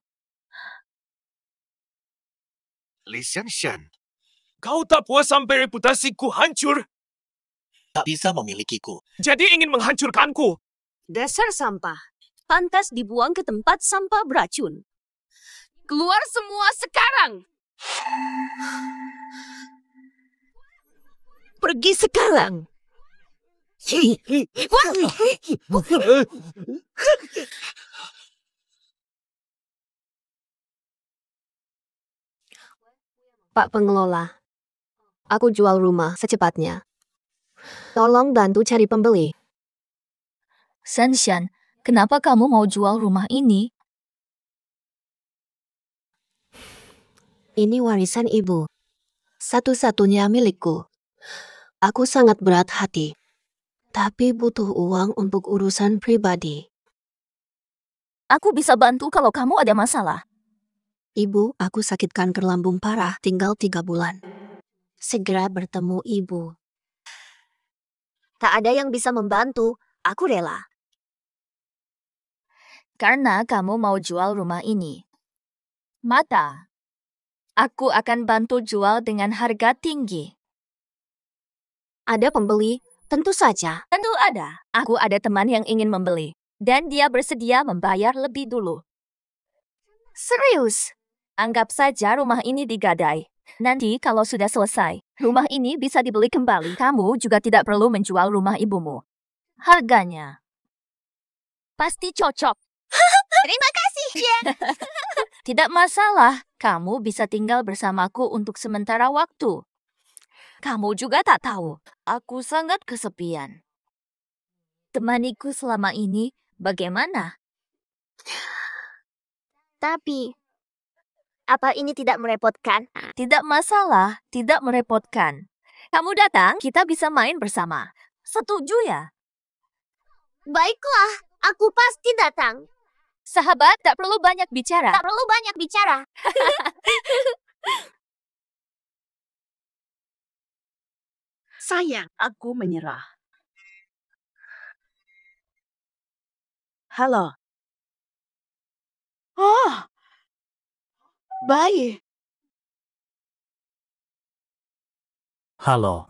Li Shanshan, kau tak puas sampai reputasiku hancur? Tak bisa memilikiku. Jadi ingin menghancurkanku. Dasar sampah. Pantas dibuang ke tempat sampah beracun. Keluar semua sekarang. Pergi sekarang. Pak Pengelola, aku jual rumah secepatnya. Tolong bantu cari pembeli. Shanshan, kenapa kamu mau jual rumah ini? Ini warisan ibu. Satu-satunya milikku. Aku sangat berat hati. Tapi butuh uang untuk urusan pribadi. Aku bisa bantu kalau kamu ada masalah. Ibu, aku sakit kanker lambung parah, tinggal 3 bulan. Segera bertemu ibu. Tak ada yang bisa membantu, aku rela. Karena kamu mau jual rumah ini. Mata, aku akan bantu jual dengan harga tinggi. Ada pembeli? Tentu saja. Tentu ada. Aku ada teman yang ingin membeli. Dan dia bersedia membayar lebih dulu. Serius? Anggap saja rumah ini digadai. Nanti kalau sudah selesai, rumah ini bisa dibeli kembali. Kamu juga tidak perlu menjual rumah ibumu. Harganya pasti cocok. Terima kasih, Jen. Tidak masalah, kamu bisa tinggal bersamaku untuk sementara waktu. Kamu juga tak tahu, aku sangat kesepian. Temaniku selama ini bagaimana? Tapi, apa ini tidak merepotkan? Tidak masalah, tidak merepotkan. Kamu datang, kita bisa main bersama. Setuju ya? Baiklah, aku pasti datang. Sahabat, tak perlu banyak bicara. Tak perlu banyak bicara. Sayang, aku menyerah. Halo. Oh, baik. Halo.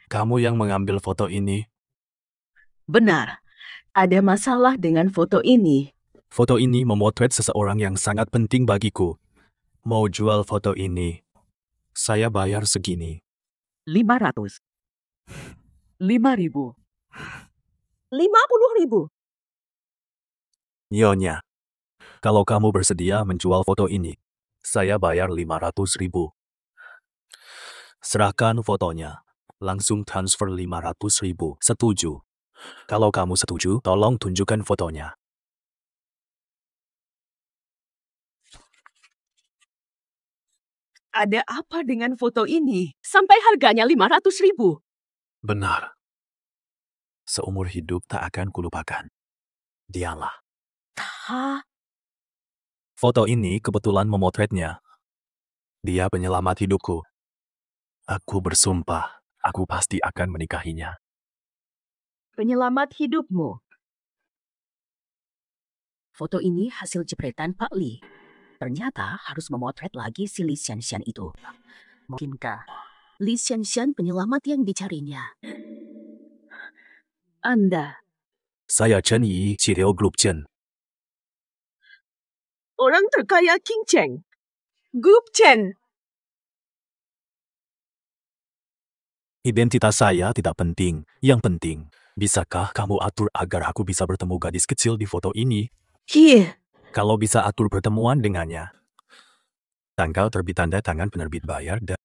Kamu yang mengambil foto ini? Benar, ada masalah dengan foto ini. Foto ini memotret seseorang yang sangat penting bagiku. Mau jual foto ini. Saya bayar segini. 500. 5.000. 50.000. Nyonya, kalau kamu bersedia menjual foto ini, saya bayar 500.000. Serahkan fotonya. Langsung transfer 500.000. Setuju? Kalau kamu setuju, tolong tunjukkan fotonya. Ada apa dengan foto ini? Sampai harganya 500.000. Benar. Seumur hidup tak akan kulupakan. Dialah. Hah? Foto ini kebetulan memotretnya. Dia penyelamat hidupku. Aku bersumpah, aku pasti akan menikahinya. Penyelamat hidupmu. Foto ini hasil jepretan Pak Li. Ternyata harus memotret lagi si Li Xianxian itu. Mungkinkah Li Xianxian penyelamat yang dicarinya? Anda, Saya Chen Yi, Qiliu Group Chen. orang terkaya King Cheng. Group Chen. Identitas saya tidak penting. Yang penting, bisakah kamu atur agar aku bisa bertemu gadis kecil di foto ini? Iya. Kalau bisa atur pertemuan dengannya. Tanggal terbit tanda tangan penerbit bayar dan...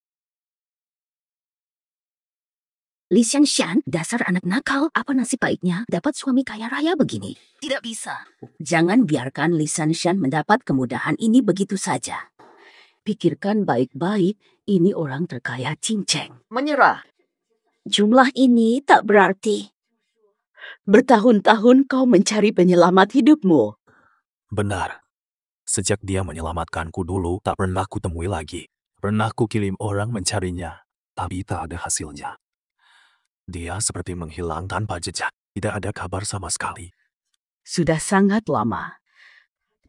Li Xianxian, dasar anak nakal. Apa nasib baiknya dapat suami kaya raya begini? Tidak bisa. Jangan biarkan Li Xianxian mendapat kemudahan ini begitu saja. Pikirkan baik-baik, ini orang terkaya cinceng. Menyerah. Jumlah ini tak berarti. Bertahun-tahun kau mencari penyelamat hidupmu. Benar. Sejak dia menyelamatkanku dulu, tak pernah kutemui lagi. Pernah kukirim orang mencarinya, tapi tak ada hasilnya. Dia seperti menghilang tanpa jejak. Tidak ada kabar sama sekali. Sudah sangat lama.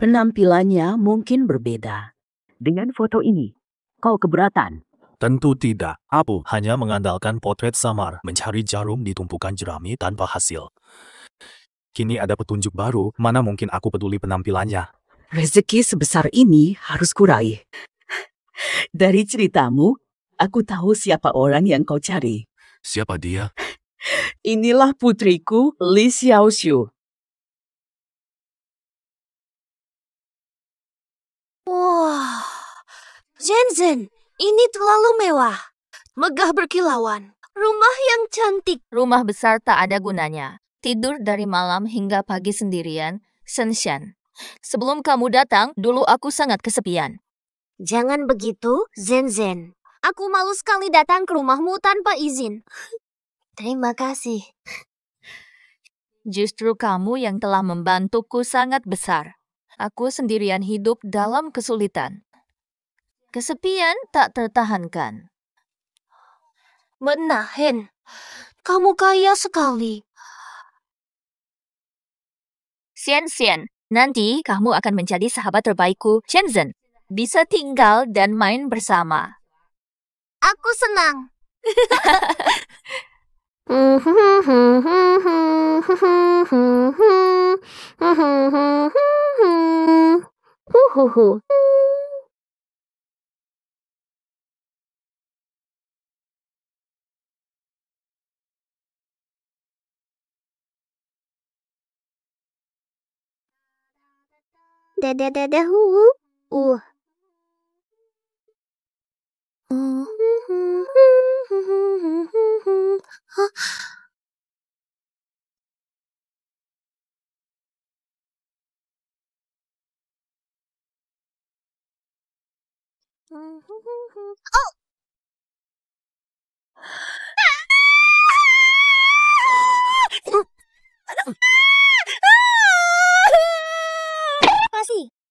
Penampilannya mungkin berbeda. Dengan foto ini, kau keberatan? Tentu tidak. Aku hanya mengandalkan potret samar, mencari jarum di tumpukan jerami tanpa hasil. Kini ada petunjuk baru, mana mungkin aku peduli penampilannya. Rezeki sebesar ini harus kuraih. Dari ceritamu, aku tahu siapa orang yang kau cari. Siapa dia? Inilah putriku, Li Xiaoxiu. Wah, Zhen, ini terlalu mewah. Megah berkilauan. Rumah yang cantik. Rumah besar tak ada gunanya. Tidur dari malam hingga pagi sendirian, Shenshan. Sebelum kamu datang, dulu aku sangat kesepian. Jangan begitu, Zen. Aku malu sekali datang ke rumahmu tanpa izin. Terima kasih. Justru kamu yang telah membantuku sangat besar. Aku sendirian hidup dalam kesulitan. Kesepian tak tertahankan. Menahen, kamu kaya sekali. Xian, nanti kamu akan menjadi sahabat terbaikku, Shenzhen. Bisa tinggal dan main bersama. Aku senang.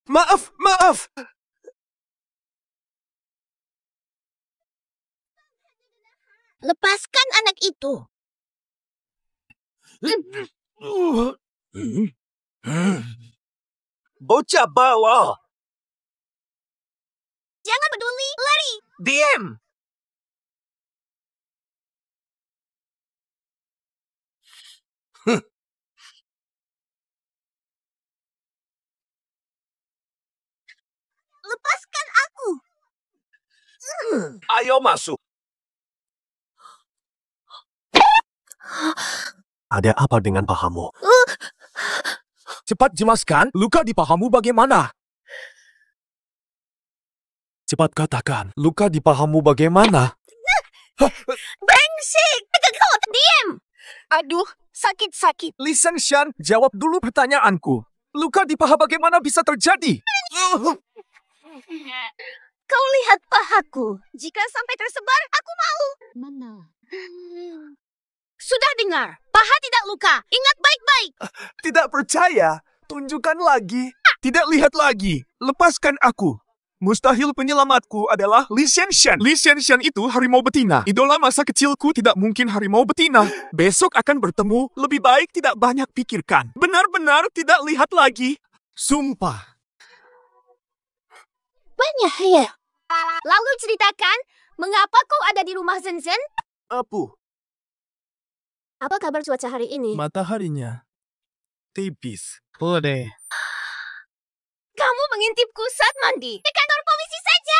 Maaf, maaf. Lepaskan anak itu. Bocah bawah. Jangan peduli, lari. Diam. Lepaskan aku. Ayo masuk. Ada apa dengan pahamu? Cepat jelaskan, luka di pahamu bagaimana? Cepat katakan, luka di pahamu bagaimana? Brengsek! Diam! Aduh, sakit-sakit. Li Sengshan, jawab dulu pertanyaanku. Luka di paha bagaimana bisa terjadi? Kau lihat pahaku. Jika sampai tersebar, aku malu. Mana? Sudah dengar, paha tidak luka. Ingat baik-baik. Tidak percaya. Tunjukkan lagi. Tidak lihat lagi. Lepaskan aku. Mustahil penyelamatku adalah Li Sengshan. Li Sengshan itu harimau betina. Idola masa kecilku tidak mungkin harimau betina. Besok akan bertemu. Lebih baik tidak banyak pikirkan. Benar-benar tidak lihat lagi. Sumpah. Banyak ya. Lalu ceritakan, mengapa kau ada di rumah Zenzen? Apu. Apa kabar cuaca hari ini? Mataharinya tipis. Boleh. Kamu mengintipku saat mandi. Ke kantor polisi saja.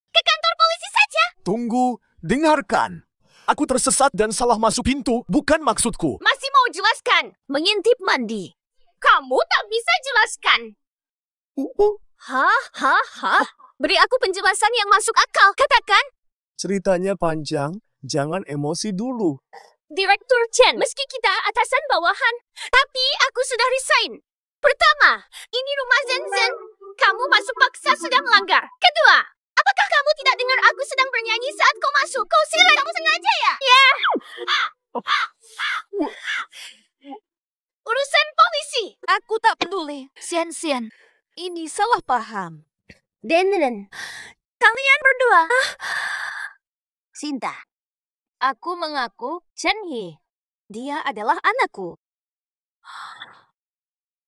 Ke kantor polisi saja. Tunggu, dengarkan. Aku tersesat dan salah masuk pintu, bukan maksudku. Masih mau jelaskan? Mengintip mandi. Kamu tak bisa jelaskan. Hah? Beri aku penjelasan yang masuk akal. Katakan. Ceritanya panjang, jangan emosi dulu. Direktur Chen, meski kita atasan bawahan, tapi aku sudah resign. Pertama, ini rumah Zenzen. Kamu masuk paksa sudah melanggar. Kedua, apakah kamu tidak dengar aku sedang bernyanyi saat kau masuk? Kau silat, kamu sengaja ya? Ya. Urusan polisi. Aku tak peduli. Sian-sian. Ini salah paham. Denen. Kalian berdua. Sinta. Aku mengaku Chen Yi. Dia adalah anakku.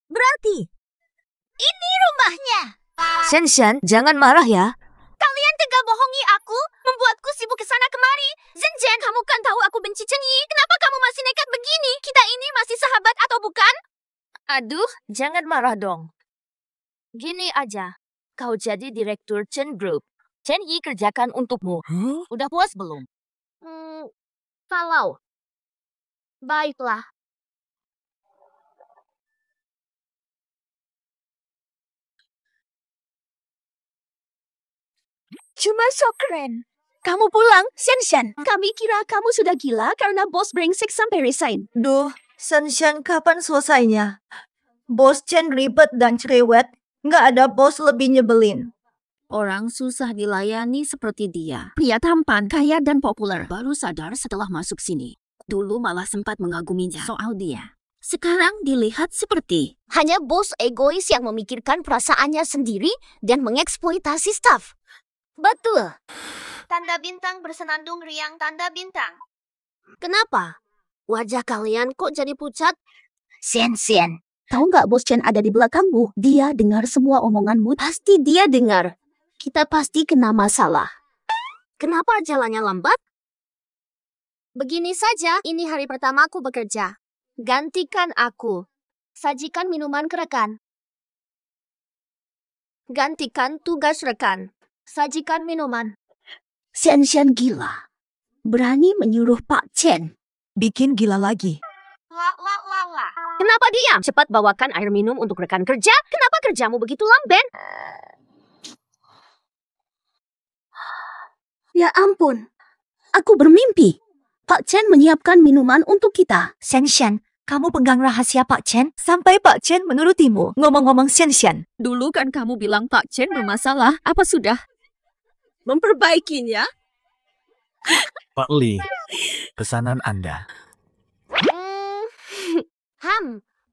Berarti, ini rumahnya. Sengshan, jangan marah ya. Kalian tega bohongi aku, membuatku sibuk ke sana kemari. Zenzen, kamu kan tahu aku benci Chen Yi. Kenapa kamu masih nekat begini? Kita ini masih sahabat atau bukan? Aduh, jangan marah dong. Gini aja, kau jadi direktur Chen Group. Chen Yi kerjakan untukmu. Udah puas belum? Kalau. Baiklah. Cuma so keren. Kamu pulang, Sengshan. Kami kira kamu sudah gila karena bos brengsek sampai resign. Duh, Sengshan kapan selesainya? Bos Chen ribet dan cerewet. Nggak ada bos lebih nyebelin. Orang susah dilayani seperti dia. Pria tampan, kaya dan populer. Baru sadar setelah masuk sini. Dulu malah sempat mengaguminya soal dia. Sekarang dilihat seperti hanya bos egois yang memikirkan perasaannya sendiri dan mengeksploitasi staf. Betul. Tanda bintang bersenandung riang tanda bintang. Kenapa? Wajah kalian kok jadi pucat? Sen. Tahu nggak bos Chen ada di belakangmu? Dia dengar semua omonganmu. Pasti dia dengar. Kita pasti kena masalah. Kenapa jalannya lambat? Begini saja, ini hari pertama aku bekerja. Gantikan aku. Sajikan minuman ke rekan. Gantikan tugas rekan. Sajikan minuman. Sengshan gila. Berani menyuruh Pak Chen. Bikin gila lagi. La. Kenapa diam? Cepat bawakan air minum untuk rekan kerja. Kenapa kerjamu begitu lamban? Ya ampun, aku bermimpi. Pak Chen menyiapkan minuman untuk kita. Shen, kamu pegang rahasia Pak Chen sampai Pak Chen menurutimu. Ngomong-ngomong Shen. Dulu kan kamu bilang Pak Chen bermasalah. Apa sudah? Memperbaikinya? Pak Li, pesanan Anda.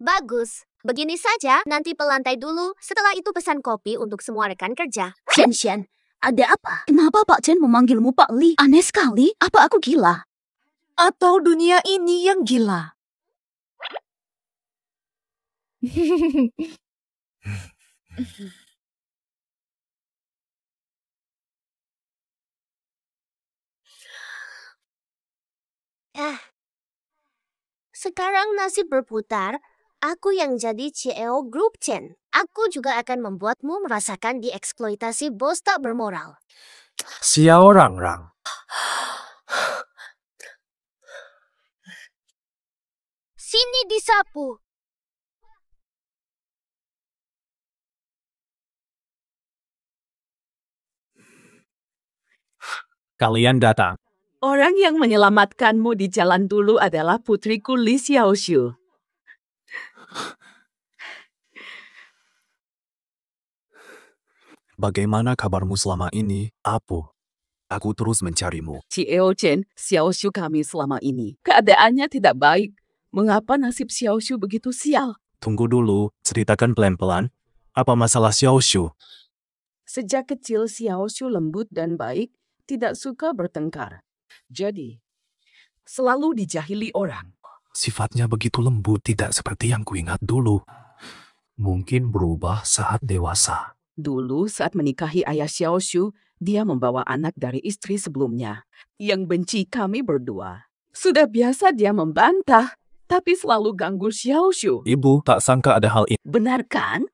Bagus. Begini saja, nanti pelantai dulu. Setelah itu pesan kopi untuk semua rekan kerja. Shen, ada apa? Kenapa Pak Chen memanggilmu Pak Li? Aneh sekali. Apa aku gila? Atau dunia ini yang gila? Sekarang nasib berputar. Aku yang jadi CEO Grup Chen. Aku juga akan membuatmu merasakan dieksploitasi bos tak bermoral. Xiao Rangrang. Sini disapu. Kalian datang. Orang yang menyelamatkanmu di jalan dulu adalah putriku Li Xiaoshu. Bagaimana kabarmu selama ini, Apu? Aku terus mencarimu. CEO Chen, Xiaoshu kami selama ini. Keadaannya tidak baik. Mengapa nasib Xiaoshu begitu sial? Tunggu dulu, ceritakan pelan-pelan. Apa masalah Xiaoshu? Sejak kecil Xiaoshu lembut dan baik, tidak suka bertengkar. Jadi, selalu dijahili orang. Sifatnya begitu lembut, tidak seperti yang kuingat dulu. Mungkin berubah saat dewasa. Dulu saat menikahi ayah Xiaoshu, dia membawa anak dari istri sebelumnya yang benci kami berdua. Sudah biasa dia membantah, tapi selalu ganggu Xiaoshu. Ibu tak sangka ada hal ini. Benar kan?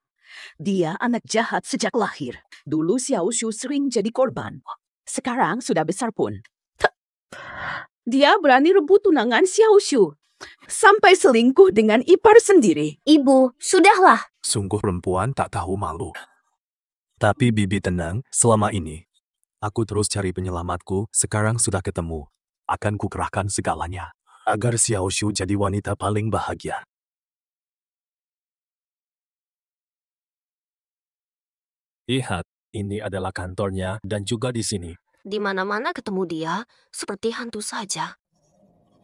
Dia anak jahat sejak lahir. Dulu Xiaoshu sering jadi korban. Sekarang sudah besar pun. Dia berani rebut tunangan Xiaoshu. Sampai selingkuh dengan ipar sendiri. Ibu, sudahlah. Sungguh perempuan tak tahu malu. Tapi Bibi tenang, selama ini. Aku terus cari penyelamatku, sekarang sudah ketemu. Akan kukerahkan segalanya. Agar Xiaoshu jadi wanita paling bahagia. Lihat, ini adalah kantornya dan juga di sini. Di mana-mana ketemu dia, seperti hantu saja.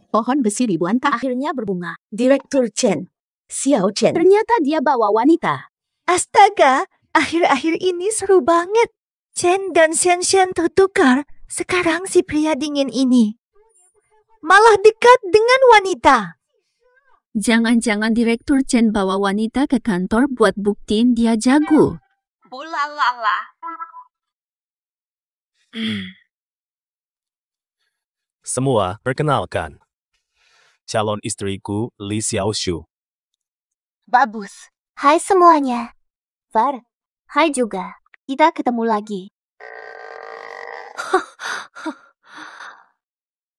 Pohon besi ribuan tak akhirnya berbunga. Direktur Chen, Xiao Chen. Ternyata dia bawa wanita. Astaga, akhir-akhir ini seru banget. Chen dan Shen tertukar. Sekarang si pria dingin ini malah dekat dengan wanita. Jangan-jangan Direktur Chen bawa wanita ke kantor buat buktiin dia jago. Bulalala. Semua, perkenalkan. Calon istriku, Li Xiaoshu. Bagus. Hai semuanya. Far, hai juga. Kita ketemu lagi.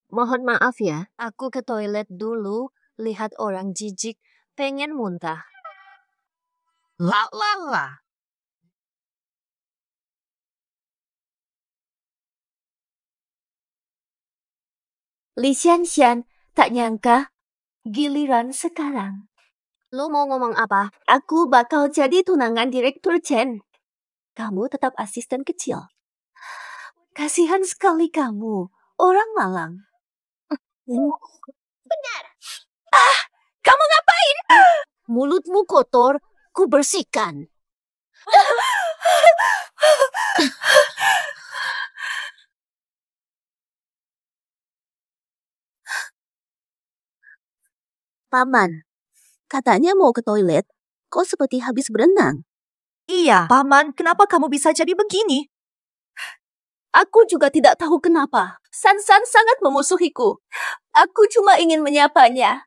Mohon maaf ya, aku ke toilet dulu, lihat orang jijik, pengen muntah. La. Li Xian, tak nyangka giliran sekarang. Lo mau ngomong apa? Aku bakal jadi tunangan Direktur Chen. Kamu tetap asisten kecil. Kasihan sekali kamu, orang Malang. Benar. Kamu ngapain? Mulutmu kotor, ku bersihkan. Paman, katanya mau ke toilet. Kok seperti habis berenang? Iya, Paman, kenapa kamu bisa jadi begini? Aku juga tidak tahu kenapa. San sangat memusuhiku. Aku cuma ingin menyapanya.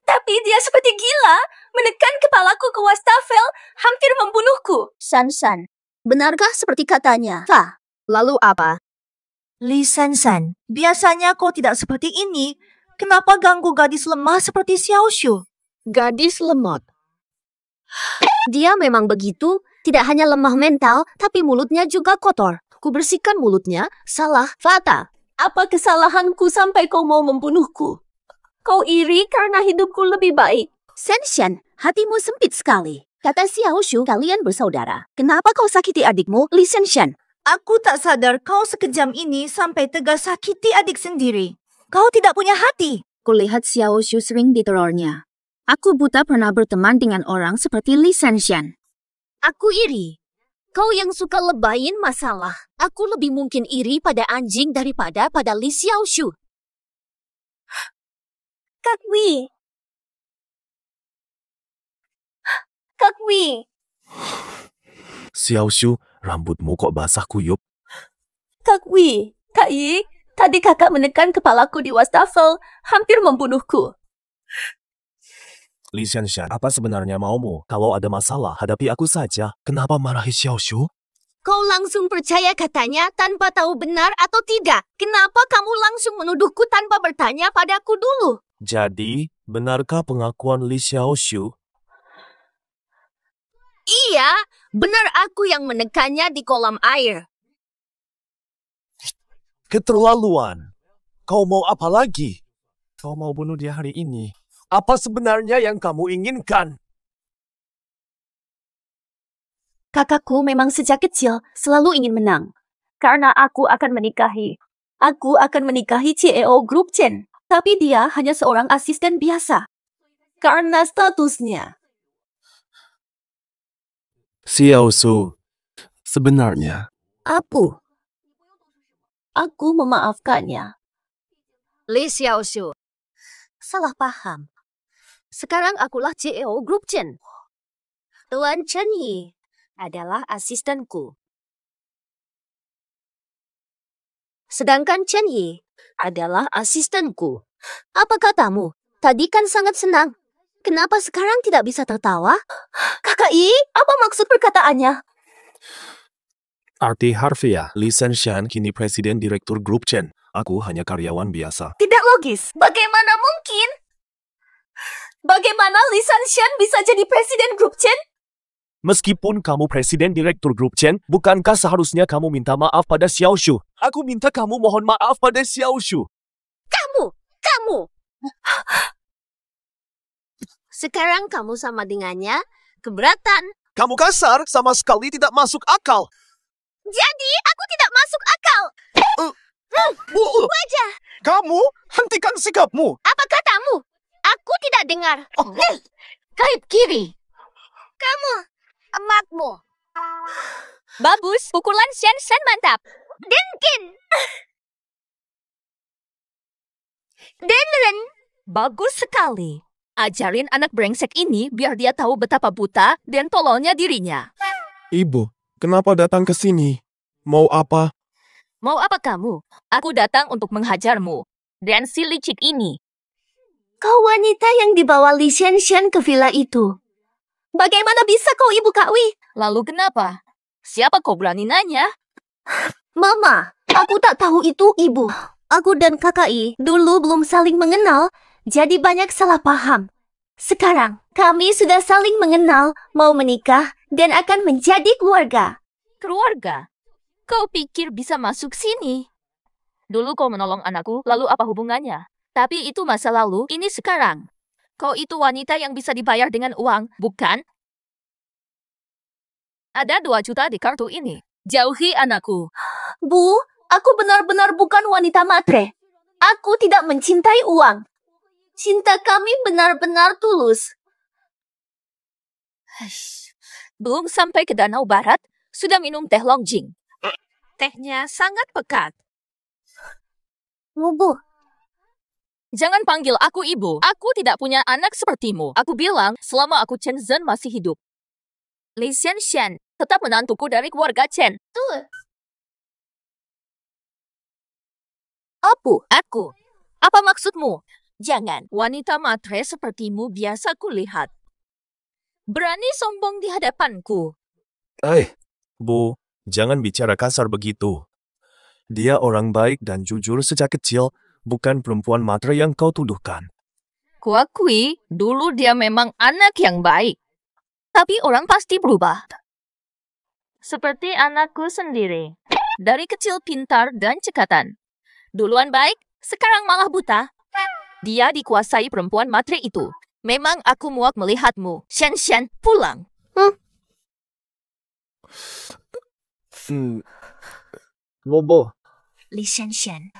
Tapi dia seperti gila, menekan kepalaku ke wastafel, hampir membunuhku. San, benarkah seperti katanya? Fa, Lalu apa? Li San, biasanya kau tidak seperti ini. Kenapa ganggu gadis lemah seperti Xiaoshu? Gadis lemot. Dia memang begitu, tidak hanya lemah mental, tapi mulutnya juga kotor. Kubersihkan mulutnya, salah, fatal. Apa kesalahanku sampai kau mau membunuhku? Kau iri karena hidupku lebih baik. Shen, hatimu sempit sekali. Kata Xiao Shu, kalian bersaudara. Kenapa kau sakiti adikmu, Li Shen? Aku tak sadar kau sekejam ini sampai tega sakiti adik sendiri. Kau tidak punya hati. Kulihat Xiao Shu sering diterornya. Aku buta pernah berteman dengan orang seperti Li Shen. Aku iri. Kau yang suka lebayin masalah. Aku lebih mungkin iri pada anjing daripada pada Li Xiao Shu. Kak Wei. Kak Wei. Xiao Shu, rambutmu kok basah kuyup? Kak Wei. Kak Yi, tadi kakak menekan kepalaku di wastafel, hampir membunuhku. Li Shen, apa sebenarnya maumu? Kalau ada masalah, hadapi aku saja. Kenapa marahi Xiao Shu? Kau langsung percaya katanya tanpa tahu benar atau tidak. Kenapa kamu langsung menuduhku tanpa bertanya padaku dulu? Jadi, benarkah pengakuan Li Xiao Shu? Iya, benar aku yang menekannya di kolam air. Keterlaluan. Kau mau apa lagi? Kau mau bunuh dia hari ini. Apa sebenarnya yang kamu inginkan? Kakakku memang sejak kecil selalu ingin menang. Karena aku akan menikahi. Aku akan menikahi CEO Grup Chen. Tapi dia hanya seorang asisten biasa. Karena statusnya. Xiao Shu, sebenarnya. Aku memaafkannya. Li Xiao Shu. Salah paham. Sekarang akulah CEO Grup Chen. Tuan Chen Yi adalah asistenku. Sedangkan Chen Yi adalah asistenku. Apa katamu? Tadi kan sangat senang. Kenapa sekarang tidak bisa tertawa? Kakak Yi, apa maksud perkataannya? Arti harfiah, Li Shen kini Presiden Direktur Grup Chen. Aku hanya karyawan biasa. Tidak logis. Bagaimana mungkin? Bagaimana Li Shen bisa jadi Presiden Grup Chen? Meskipun kamu Presiden Direktur Grup Chen, bukankah seharusnya kamu minta maaf pada Xiao Shu? Aku minta kamu mohon maaf pada Xiao Shu. Kamu! Sekarang kamu sama dengannya, keberatan. Kamu kasar, sama sekali tidak masuk akal. Jadi, aku tidak masuk akal. Wajah! Kamu, hentikan sikapmu. Apa katamu? Aku tidak dengar. Kait kiri. Kamu, emakmu. Bagus, pukulan Shen mantap. Denkin. Denren. Bagus sekali. Ajarin anak brengsek ini biar dia tahu betapa buta dan tololnya dirinya. Ibu, kenapa datang ke sini? Mau apa? Mau apa kamu? Aku datang untuk menghajarmu. Dan si licik ini. Kau wanita yang dibawa Li Shen ke villa itu. Bagaimana bisa kau Ibu Kak Wei? Lalu kenapa? Siapa kau berani nanya? Mama, aku tak tahu itu ibu. Aku dan Kakak I dulu belum saling mengenal, jadi banyak salah paham. Sekarang, kami sudah saling mengenal, mau menikah, dan akan menjadi keluarga. Keluarga? Kau pikir bisa masuk sini? Dulu kau menolong anakku, lalu apa hubungannya? Tapi itu masa lalu, ini sekarang. Kau itu wanita yang bisa dibayar dengan uang, bukan? Ada 2 juta di kartu ini. Jauhi anakku. Bu, aku benar-benar bukan wanita matre. Aku tidak mencintai uang. Cinta kami benar-benar tulus. Belum sampai ke Danau Barat, sudah minum teh Longjing. Tehnya sangat pekat. Bu, jangan panggil aku ibu. Aku tidak punya anak sepertimu. Aku bilang selama aku Chen Zhen masih hidup. Li Shen tetap menantuku dari keluarga Chen. Aku. Apa maksudmu? Jangan. Wanita matre sepertimu biasa kulihat. Berani sombong di hadapanku. Bu, jangan bicara kasar begitu. Dia orang baik dan jujur sejak kecil, bukan perempuan matre yang kau tuduhkan. Kuakui, dulu dia memang anak yang baik. Tapi orang pasti berubah. Seperti anakku sendiri. Dari kecil pintar dan cekatan. Duluan baik, sekarang malah buta. Dia dikuasai perempuan matre itu. Memang aku muak melihatmu. Shen, pulang. Bobo. Li Shen,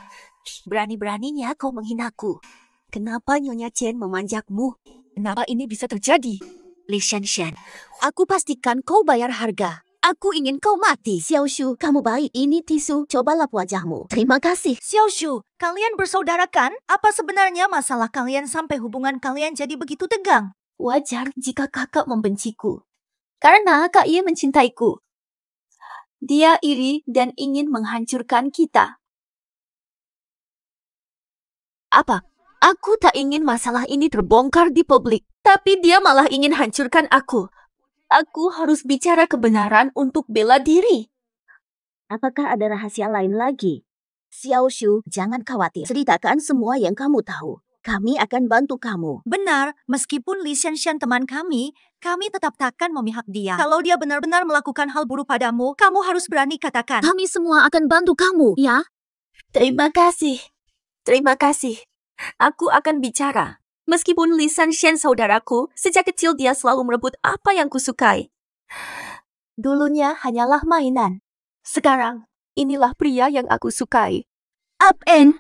berani-beraninya kau menghinaku. Kenapa Nyonya Chen memanjakmu? Kenapa ini bisa terjadi? Li Shen, aku pastikan kau bayar harga. Aku ingin kau mati. Xiaoshu, kamu baik. Ini tisu. Coba lap wajahmu. Terima kasih. Xiaoshu, kalian bersaudara kan? Apa sebenarnya masalah kalian sampai hubungan kalian jadi begitu tegang? Wajar jika kakak membenciku. Karena Kak Ye mencintaiku. Dia iri dan ingin menghancurkan kita. Apa? Aku tak ingin masalah ini terbongkar di publik. Tapi dia malah ingin hancurkan aku. Aku harus bicara kebenaran untuk bela diri. Apakah ada rahasia lain lagi? Xiaoshu, jangan khawatir. Ceritakan semua yang kamu tahu. Kami akan bantu kamu. Benar, meskipun Li Shen teman kami tetap takkan memihak dia. Kalau dia benar-benar melakukan hal buruk padamu, kamu harus berani katakan. Kami semua akan bantu kamu, ya? Terima kasih. Aku akan bicara. Meskipun Li Shen saudaraku, sejak kecil dia selalu merebut apa yang kusukai. Dulunya hanyalah mainan. Sekarang, inilah pria yang aku sukai. Up-N,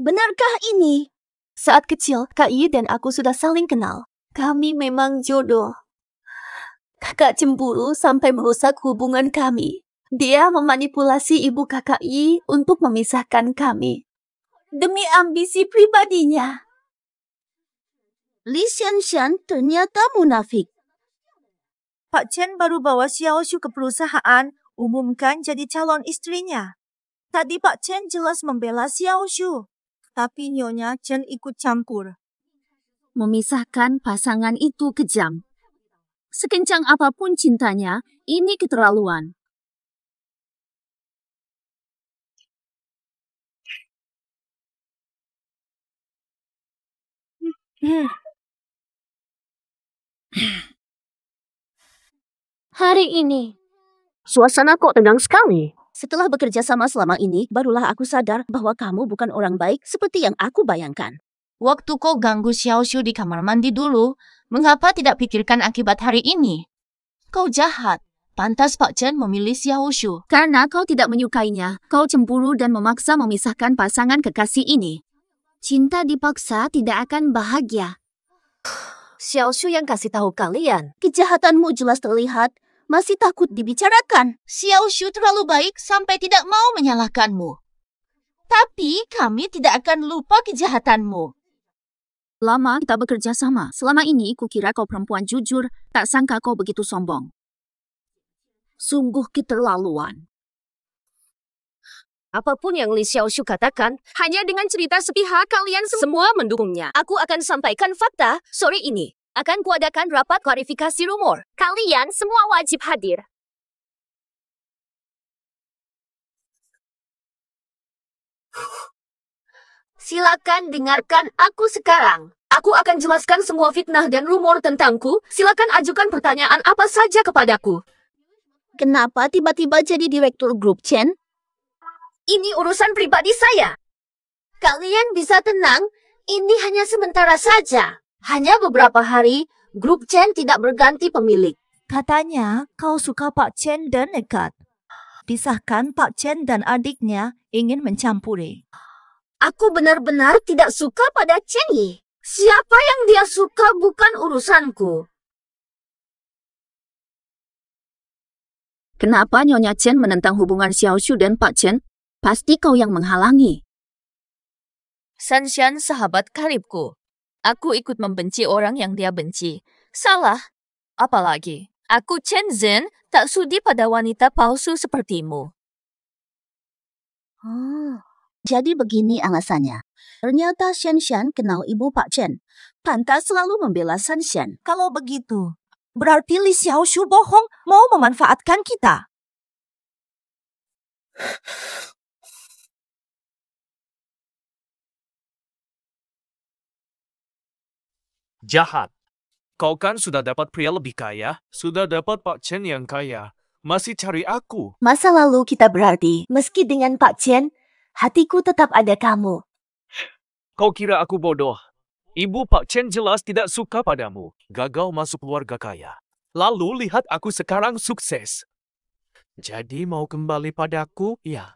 benarkah ini? Saat kecil, Kak Yi dan aku sudah saling kenal. Kami memang jodoh. Kakak cemburu sampai merusak hubungan kami. Dia memanipulasi ibu Kakak Yi untuk memisahkan kami. Demi ambisi pribadinya. Li Shen ternyata munafik. Pak Chen baru bawa Xiaoshu ke perusahaan, umumkan jadi calon istrinya. Tadi Pak Chen jelas membela Xiaoshu, tapi Nyonya Chen ikut campur. Memisahkan pasangan itu kejam. Sekencang apapun cintanya, ini keterlaluan. Hari ini, suasana kok tegang sekali. Setelah bekerja sama selama ini, barulah aku sadar bahwa kamu bukan orang baik seperti yang aku bayangkan. Waktu kau ganggu Xiaoshu di kamar mandi dulu, mengapa tidak pikirkan akibat hari ini? Kau jahat. Pantas Pak Chen memilih Xiaoshu. Karena kau tidak menyukainya, kau cemburu dan memaksa memisahkan pasangan kekasih ini. Cinta dipaksa tidak akan bahagia. Xiaoshu yang kasih tahu kalian. Kejahatanmu jelas terlihat, masih takut dibicarakan. Xiaoshu terlalu baik sampai tidak mau menyalahkanmu. Tapi kami tidak akan lupa kejahatanmu. Lama kita bekerja sama. Selama ini kukira kau perempuan jujur, tak sangka kau begitu sombong. Sungguh keterlaluan. Apapun yang Li Xiaoshu katakan, hanya dengan cerita sepihak kalian semua mendukungnya. Aku akan sampaikan fakta sore ini. Akan kuadakan rapat klarifikasi rumor. Kalian semua wajib hadir. Silakan dengarkan aku sekarang. Aku akan jelaskan semua fitnah dan rumor tentangku. Silakan ajukan pertanyaan apa saja kepadaku. Kenapa tiba-tiba jadi direktur grup Chen? Ini urusan pribadi saya. Kalian bisa tenang, ini hanya sementara saja. Hanya beberapa hari, grup Chen tidak berganti pemilik. Katanya kau suka Pak Chen dan nekat. Pisahkan Pak Chen dan adiknya ingin mencampuri. Aku benar-benar tidak suka pada Chen Yi. Siapa yang dia suka bukan urusanku. Kenapa Nyonya Chen menentang hubungan Xiaoshu dan Pak Chen? Pasti kau yang menghalangi. Sanshan sahabat karibku. Aku ikut membenci orang yang dia benci. Salah. Apalagi, aku Chen Zhen tak sudi pada wanita palsu sepertimu. Oh, jadi begini alasannya. Ternyata Shen kenal ibu Pak Chen. Pantas selalu membela Shen. Kalau begitu, berarti Li Xiaoshu bohong mau memanfaatkan kita. Jahat. Kau kan sudah dapat pria lebih kaya, sudah dapat Pak Chen yang kaya. Masih cari aku. Masa lalu kita berarti, meski dengan Pak Chen, hatiku tetap ada kamu. Kau kira aku bodoh? Ibu Pak Chen jelas tidak suka padamu. Gagal masuk keluarga kaya. Lalu lihat aku sekarang sukses. Jadi mau kembali padaku? Ya.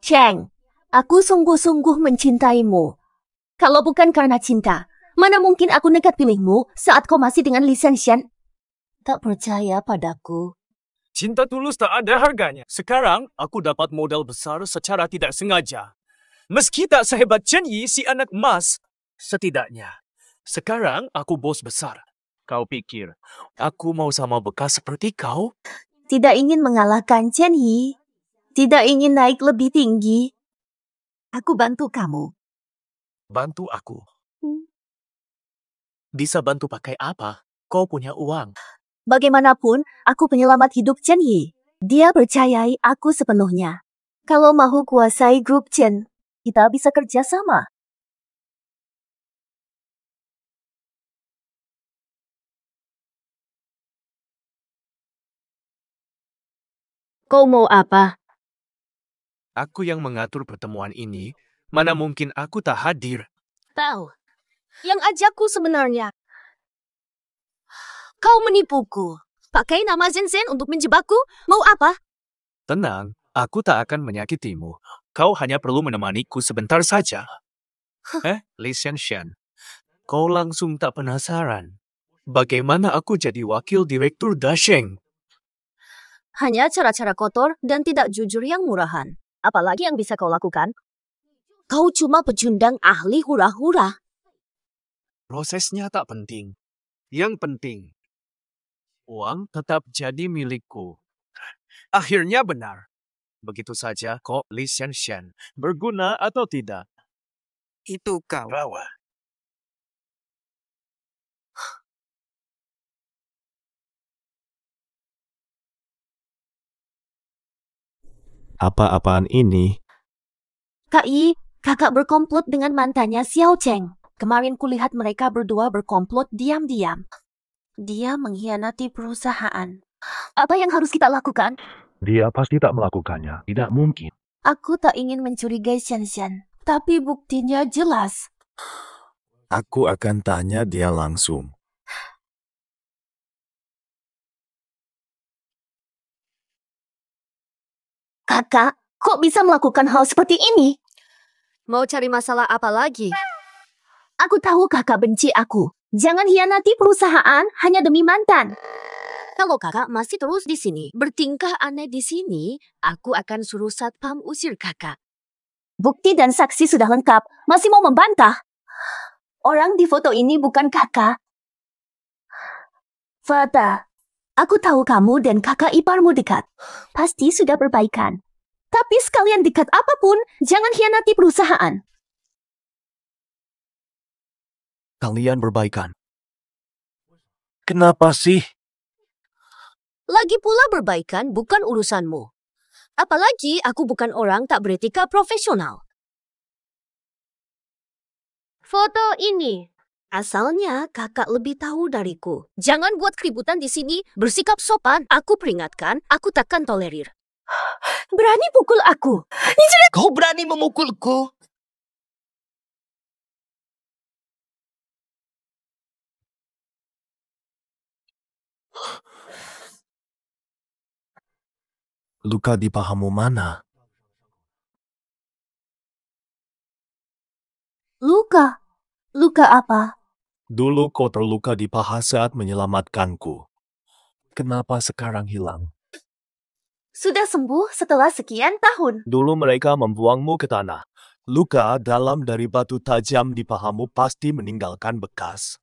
Cheng, aku sungguh-sungguh mencintaimu. Kalau bukan karena cinta, mana mungkin aku nekat pilihmu saat kau masih dengan Li Shanshan? Tak percaya padaku. Cinta tulus tak ada harganya. Sekarang aku dapat modal besar secara tidak sengaja. Meski tak sehebat Chen Yi si anak emas. Setidaknya, sekarang aku bos besar. Kau pikir, aku mau sama bekas seperti kau? Tidak ingin mengalahkan Chen Yi. Tidak ingin naik lebih tinggi. Aku bantu kamu. Bantu aku. Bisa bantu pakai apa? Kau punya uang. Bagaimanapun, aku penyelamat hidup Chen Yi. Dia percayai aku sepenuhnya. Kalau mahu kuasai grup Chen, kita bisa kerja sama. Kau mau apa? Aku yang mengatur pertemuan ini, mana mungkin aku tak hadir. Tahu, yang ajakku sebenarnya. Kau menipuku. Pakai nama Zen untuk menjebakku. Mau apa? Tenang, aku tak akan menyakitimu. Kau hanya perlu menemaniku sebentar saja. Li Shanshan, kau langsung tak penasaran? Bagaimana aku jadi wakil direktur Dasheng? Hanya cara-cara kotor dan tidak jujur yang murahan. Apalagi yang bisa kau lakukan? Kau cuma pecundang ahli hura-hura. Prosesnya tak penting. Yang penting, uang tetap jadi milikku. Akhirnya benar. Begitu saja kok Li Shanshan. Berguna atau tidak? Itu kau. Bawa. Apa-apaan ini? Kak Yi, kakak berkomplot dengan mantannya Xiao Cheng. Kemarin kulihat mereka berdua berkomplot diam-diam. Dia mengkhianati perusahaan. Apa yang harus kita lakukan? Dia pasti tak melakukannya. Tidak mungkin. Aku tak ingin mencurigai Shanshan, tapi buktinya jelas. Aku akan tanya dia langsung. Kakak, kok bisa melakukan hal seperti ini? Mau cari masalah apa lagi? Aku tahu kakak benci aku. Jangan hianati perusahaan hanya demi mantan. Kalau kakak masih terus di sini, bertingkah aneh di sini, aku akan suruh satpam usir kakak. Bukti dan saksi sudah lengkap. Masih mau membantah? Orang di foto ini bukan kakak. Fata, aku tahu kamu dan kakak iparmu dekat. Pasti sudah berbaikan. Tapi sekalian dekat apapun, jangan hianati perusahaan. Kalian berbaikan. Kenapa sih? Lagi pula berbaikan bukan urusanmu. Apalagi aku bukan orang tak beretika profesional. Foto ini. Asalnya kakak lebih tahu dariku. Jangan buat keributan di sini. Bersikap sopan. Aku peringatkan, aku takkan tolerir. Berani pukul aku. Kau berani memukulku? Luka di pahamu mana? Luka? Luka apa? Dulu kau terluka di paha saat menyelamatkanku. Kenapa sekarang hilang? Sudah sembuh setelah sekian tahun. Dulu mereka membuangmu ke tanah. Luka dalam dari batu tajam di pahamu pasti meninggalkan bekas.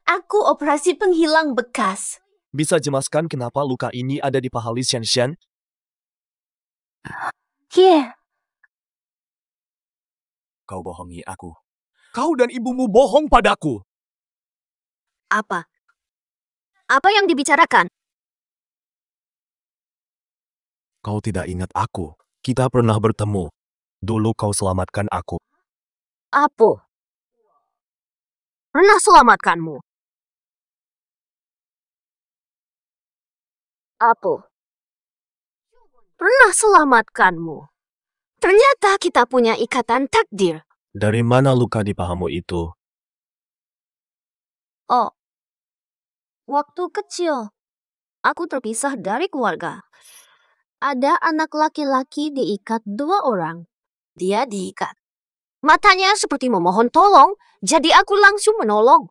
Aku operasi penghilang bekas. Bisa jelaskan kenapa luka ini ada di paha Li Shanshan? Kie, Kau bohongi aku. Kau dan ibumu bohong padaku. Apa? Apa yang dibicarakan? Kau tidak ingat aku. Kita pernah bertemu. Dulu kau selamatkan aku. Apa? pernah selamatkanmu. Apa? Pernah selamatkanmu. Ternyata kita punya ikatan takdir. Dari mana luka di pahamu itu? Oh, waktu kecil, aku terpisah dari keluarga. Ada anak laki-laki diikat 2 orang. Dia diikat. Matanya seperti memohon tolong, jadi aku langsung menolong.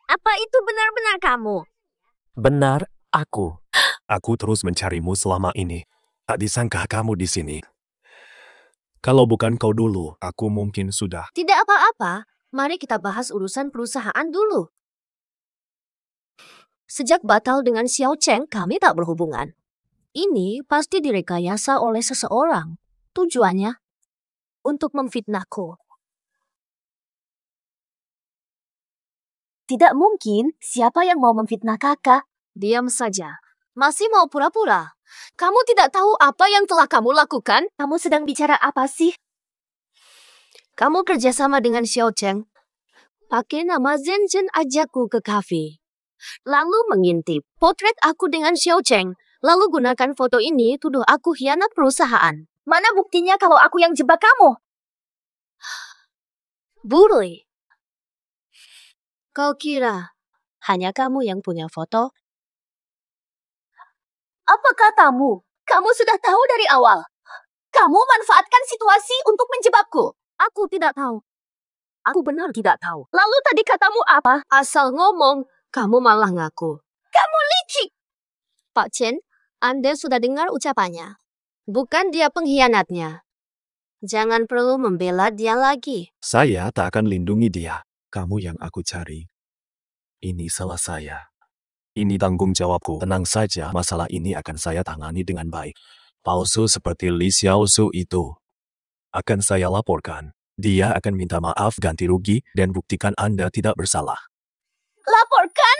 Apa itu benar-benar kamu? Benar, aku. Aku terus mencarimu selama ini. Tak disangka kamu di sini. Kalau bukan kau dulu, aku mungkin sudah. Tidak apa-apa, mari kita bahas urusan perusahaan dulu. Sejak batal dengan Xiao Cheng, kami tak berhubungan. Ini pasti direkayasa oleh seseorang. Tujuannya untuk memfitnahku. Tidak mungkin. Siapa yang mau memfitnah kakak? Diam saja. Masih mau pura-pura? Kamu tidak tahu apa yang telah kamu lakukan? Kamu sedang bicara apa sih? Kamu kerjasama dengan Xiao Cheng. Pakai nama Zhen Zhen ajakku ke kafe. Lalu mengintip potret aku dengan Xiao Cheng. Lalu gunakan foto ini tuduh aku khianat perusahaan. Mana buktinya kalau aku yang jebak kamu? Burui. Kau kira hanya kamu yang punya foto? Apa katamu? Kamu sudah tahu dari awal. Kamu manfaatkan situasi untuk menjebakku. Aku tidak tahu. Aku benar tidak tahu. Lalu tadi katamu apa? Asal ngomong, kamu malah ngaku. Kamu licik. Pak Chen, Anda sudah dengar ucapannya. Bukan dia pengkhianatnya. Jangan perlu membela dia lagi. Saya tak akan lindungi dia. Kamu yang aku cari. Ini salah saya. Ini tanggung jawabku. Tenang saja, masalah ini akan saya tangani dengan baik. Palsu seperti Li Xiaosu itu akan saya laporkan. Dia akan minta maaf, ganti rugi, dan buktikan Anda tidak bersalah. Laporkan?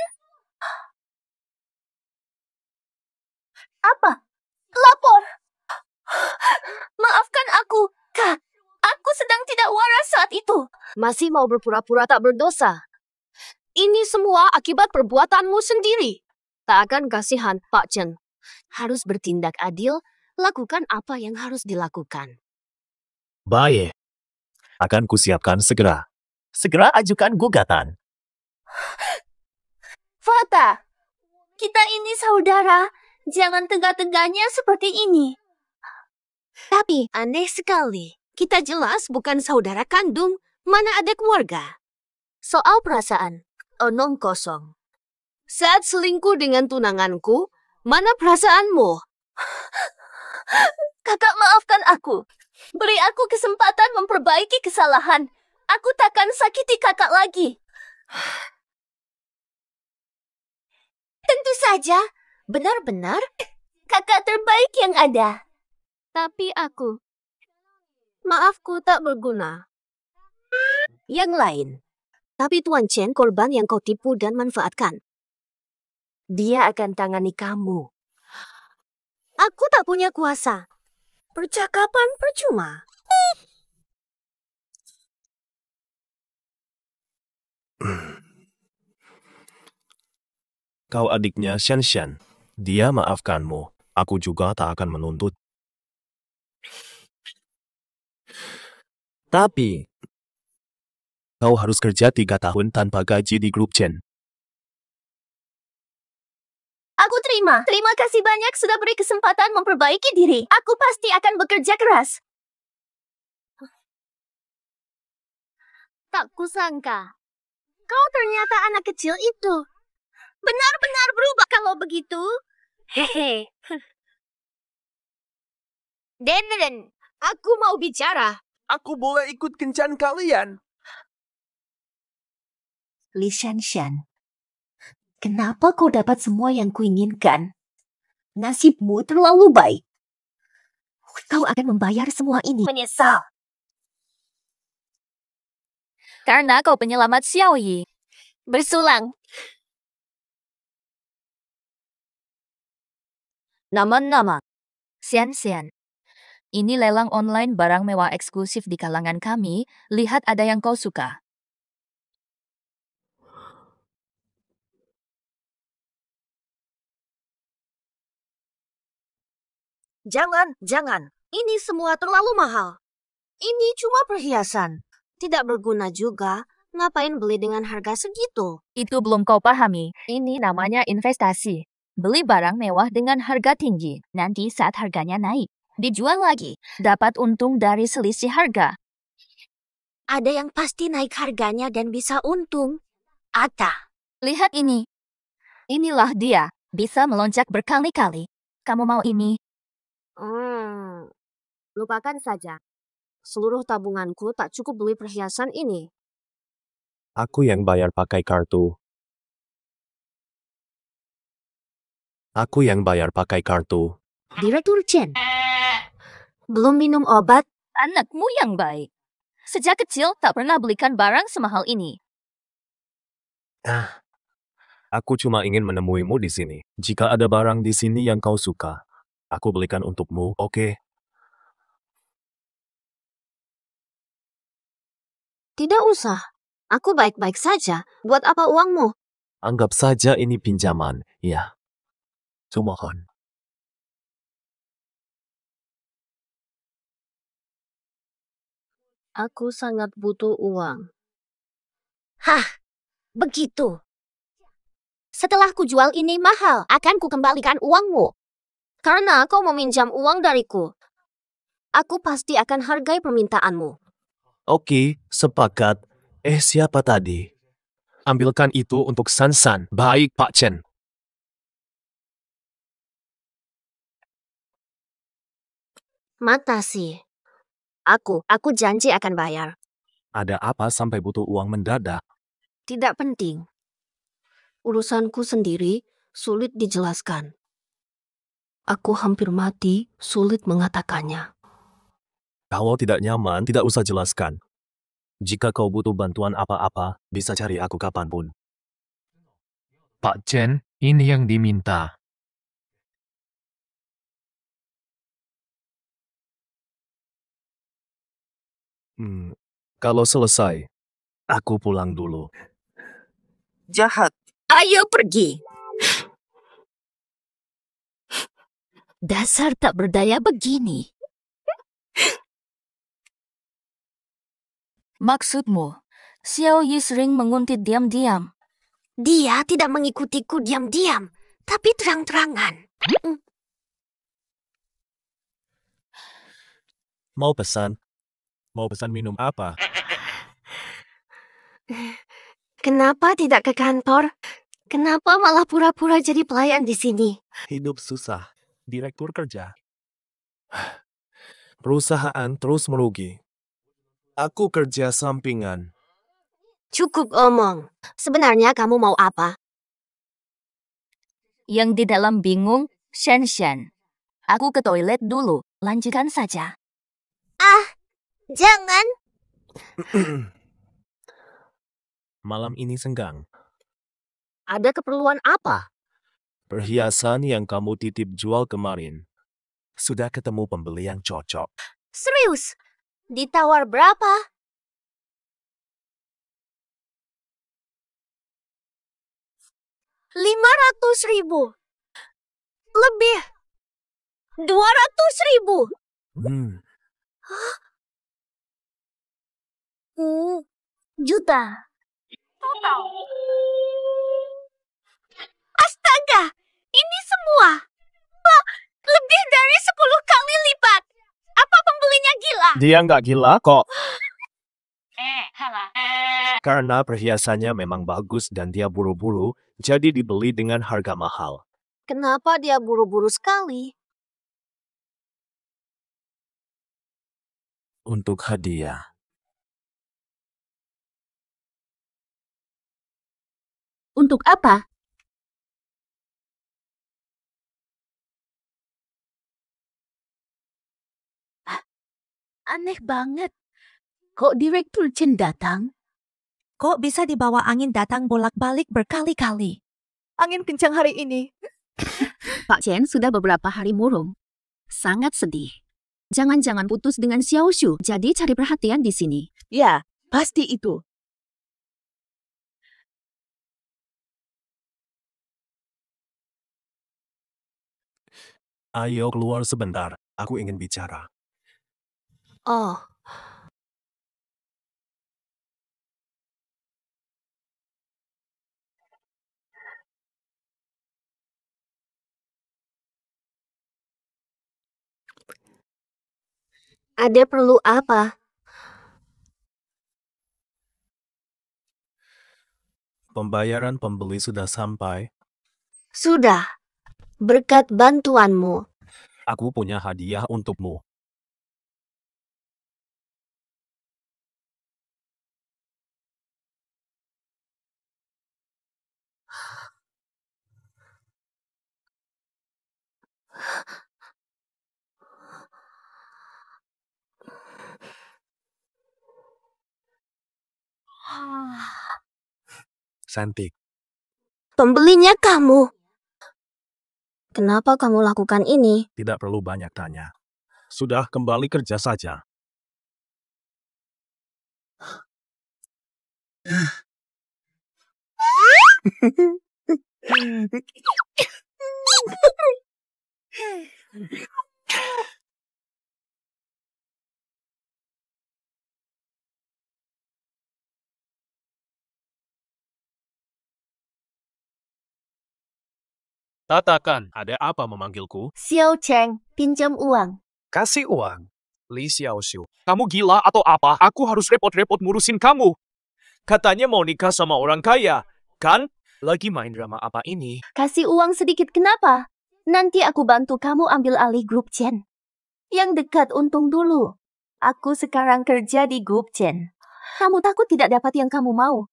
Apa? Lapor? Maafkan aku, Kak. Aku sedang tidak waras saat itu. Masih mau berpura-pura tak berdosa. Ini semua akibat perbuatanmu sendiri. Tak akan kasihan, Pak Chen. Harus bertindak adil, lakukan apa yang harus dilakukan. Baik. Akan kusiapkan segera. Segera ajukan gugatan. Fata, kita ini saudara. Jangan tegak-tegaknya seperti ini. Tapi aneh sekali. Kita jelas bukan saudara kandung. Mana ada keluarga. Soal perasaan, omong kosong. Saat selingkuh dengan tunanganku, mana perasaanmu? Kakak maafkan aku. Beri aku kesempatan memperbaiki kesalahan. Aku takkan sakiti kakak lagi. Tentu saja, benar-benar kakak terbaik yang ada. Tapi aku, maafku tak berguna. Yang lain. Tapi Tuan Chen korban yang kau tipu dan manfaatkan. Dia akan tangani kamu. Aku tak punya kuasa. Percakapan percuma. Kau adiknya Shen Shen. Dia maafkanmu. Aku juga tak akan menuntut. Tapi, kau harus kerja 3 tahun tanpa gaji di grup Chen. Aku terima. Terima kasih banyak sudah beri kesempatan memperbaiki diri. Aku pasti akan bekerja keras. Tak kusangka. Kau ternyata anak kecil itu. Benar-benar berubah kalau begitu. Hehe. Den, aku mau bicara. Aku boleh ikut kencan kalian. Li Shanshan, kenapa kau dapat semua yang kuinginkan? Nasibmu terlalu baik. Kau akan membayar semua ini. Menyesal. Karena kau penyelamat Xiao Yi. Bersulang. Nama-nama. Xian Xian. Ini lelang online barang mewah eksklusif di kalangan kami. Lihat ada yang kau suka. Jangan. Ini semua terlalu mahal. Ini cuma perhiasan. Tidak berguna juga. Ngapain beli dengan harga segitu? Itu belum kau pahami. Ini namanya investasi. Beli barang mewah dengan harga tinggi. Nanti saat harganya naik, dijual lagi. Dapat untung dari selisih harga. Ada yang pasti naik harganya dan bisa untung. Ada. Lihat ini. Inilah dia. Bisa melonjak berkali-kali. Kamu mau ini? Lupakan saja. Seluruh tabunganku tak cukup beli perhiasan ini. Aku yang bayar pakai kartu. Direktur Chen. Belum minum obat? Anakmu yang baik. Sejak kecil tak pernah belikan barang semahal ini. Aku cuma ingin menemuimu di sini. Jika ada barang di sini yang kau suka, aku belikan untukmu, oke? Tidak usah. Aku baik-baik saja. Buat apa uangmu? Anggap saja ini pinjaman, ya. Sumohon. Aku sangat butuh uang. Hah, begitu. Setelah ku jual ini mahal, akan ku kembalikan uangmu. Karena kau meminjam uang dariku. Aku pasti akan hargai permintaanmu. Oke, sepakat. Siapa tadi? Ambilkan itu untuk San. Baik, Pak Chen. Mata sih. Aku janji akan bayar. Ada apa sampai butuh uang mendadak? Tidak penting. Urusanku sendiri sulit dijelaskan. Aku hampir mati, sulit mengatakannya. Kalau tidak nyaman, tidak usah jelaskan. Jika kau butuh bantuan apa-apa, bisa cari aku kapanpun. Pak Chen, ini yang diminta. Kalau selesai, aku pulang dulu. Jahat. Ayo pergi. Dasar tak berdaya begini. Maksudmu, Xiao Yi sering menguntit diam-diam. Dia tidak mengikutiku diam-diam, tapi terang-terangan. Mau pesan minum apa? Kenapa tidak ke kantor? Kenapa malah pura-pura jadi pelayan di sini? Hidup susah. Direktur kerja. Perusahaan terus merugi. Aku kerja sampingan. Cukup omong. Sebenarnya kamu mau apa? Yang di dalam bingung, Shen. Aku ke toilet dulu. Lanjutkan saja. Jangan. Malam ini senggang. Ada keperluan apa? Perhiasan yang kamu titip jual kemarin. Sudah ketemu pembeli yang cocok. Serius? Ditawar berapa? 500.000. Lebih. 200.000. Juta. Total. Astaga, ini semua. Lebih dari 10 kali lipat. Apa pembelinya gila? Dia nggak gila kok. Karena perhiasannya memang bagus dan dia buru-buru, jadi dibeli dengan harga mahal. Kenapa dia buru-buru sekali? Untuk hadiah. Untuk apa? Aneh banget. Kok Direktur Chen datang? Kok bisa dibawa angin datang bolak-balik berkali-kali? Angin kencang hari ini. Pak Chen sudah beberapa hari murung. Sangat sedih. Jangan-jangan putus dengan Xiao Shu, jadi cari perhatian di sini. Ya, pasti itu. Ayo keluar sebentar, aku ingin bicara. Oh, Ade perlu apa? Pembayaran pembeli sudah sampai. Sudah. Berkat bantuanmu. Aku punya hadiah untukmu. Cantik. Pembelinya kamu. Kenapa kamu lakukan ini? Tidak perlu banyak tanya. Sudah kembali kerja saja. Katakan, ada apa memanggilku? Xiao Cheng, pinjam uang. Kasih uang. Li Xiaoxiu. Kamu gila atau apa? Aku harus repot-repot ngurusin kamu. Katanya mau nikah sama orang kaya, kan? Lagi main drama apa ini? Kasih uang sedikit kenapa? Nanti aku bantu kamu ambil alih grup Chen. Yang dekat untung dulu. Aku sekarang kerja di grup Chen. Kamu takut tidak dapat yang kamu mau?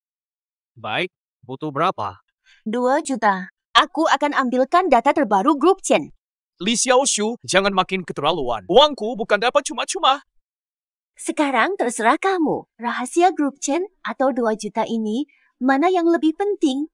Baik, butuh berapa? 2 juta. Aku akan ambilkan data terbaru grup Chen. Li Xiaoxiu, jangan makin keterlaluan. Uangku bukan dapat cuma-cuma. Sekarang terserah kamu. Rahasia grup Chen atau 2 juta ini, mana yang lebih penting?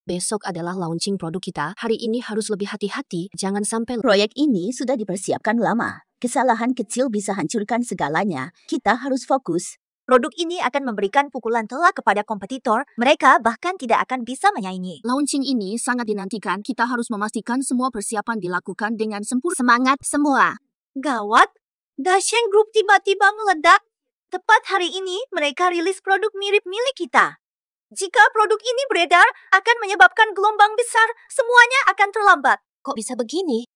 Besok adalah launching produk kita. Hari ini harus lebih hati-hati. Jangan sampai proyek ini sudah dipersiapkan lama. Kesalahan kecil bisa hancurkan segalanya. Kita harus fokus. Produk ini akan memberikan pukulan telak kepada kompetitor. Mereka bahkan tidak akan bisa menyaingi. Launching ini sangat dinantikan. Kita harus memastikan semua persiapan dilakukan dengan sempurna. Semangat semua. Gawat, Dasheng Group tiba-tiba meledak. Tepat hari ini, mereka rilis produk mirip milik kita. Jika produk ini beredar, akan menyebabkan gelombang besar. Semuanya akan terlambat. Kok bisa begini?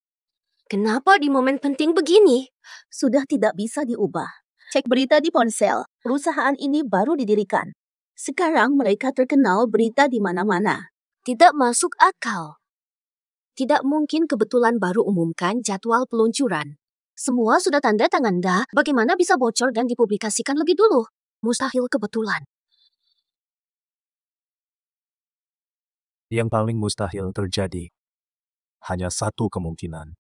Kenapa di momen penting begini? Sudah tidak bisa diubah. Cek berita di ponsel. Perusahaan ini baru didirikan. Sekarang mereka terkenal berita di mana-mana. Tidak masuk akal. Tidak mungkin kebetulan baru umumkan jadwal peluncuran. Semua sudah tanda tangan dah. Bagaimana bisa bocor dan dipublikasikan lebih dulu? Mustahil kebetulan. Yang paling mustahil terjadi. Hanya satu kemungkinan.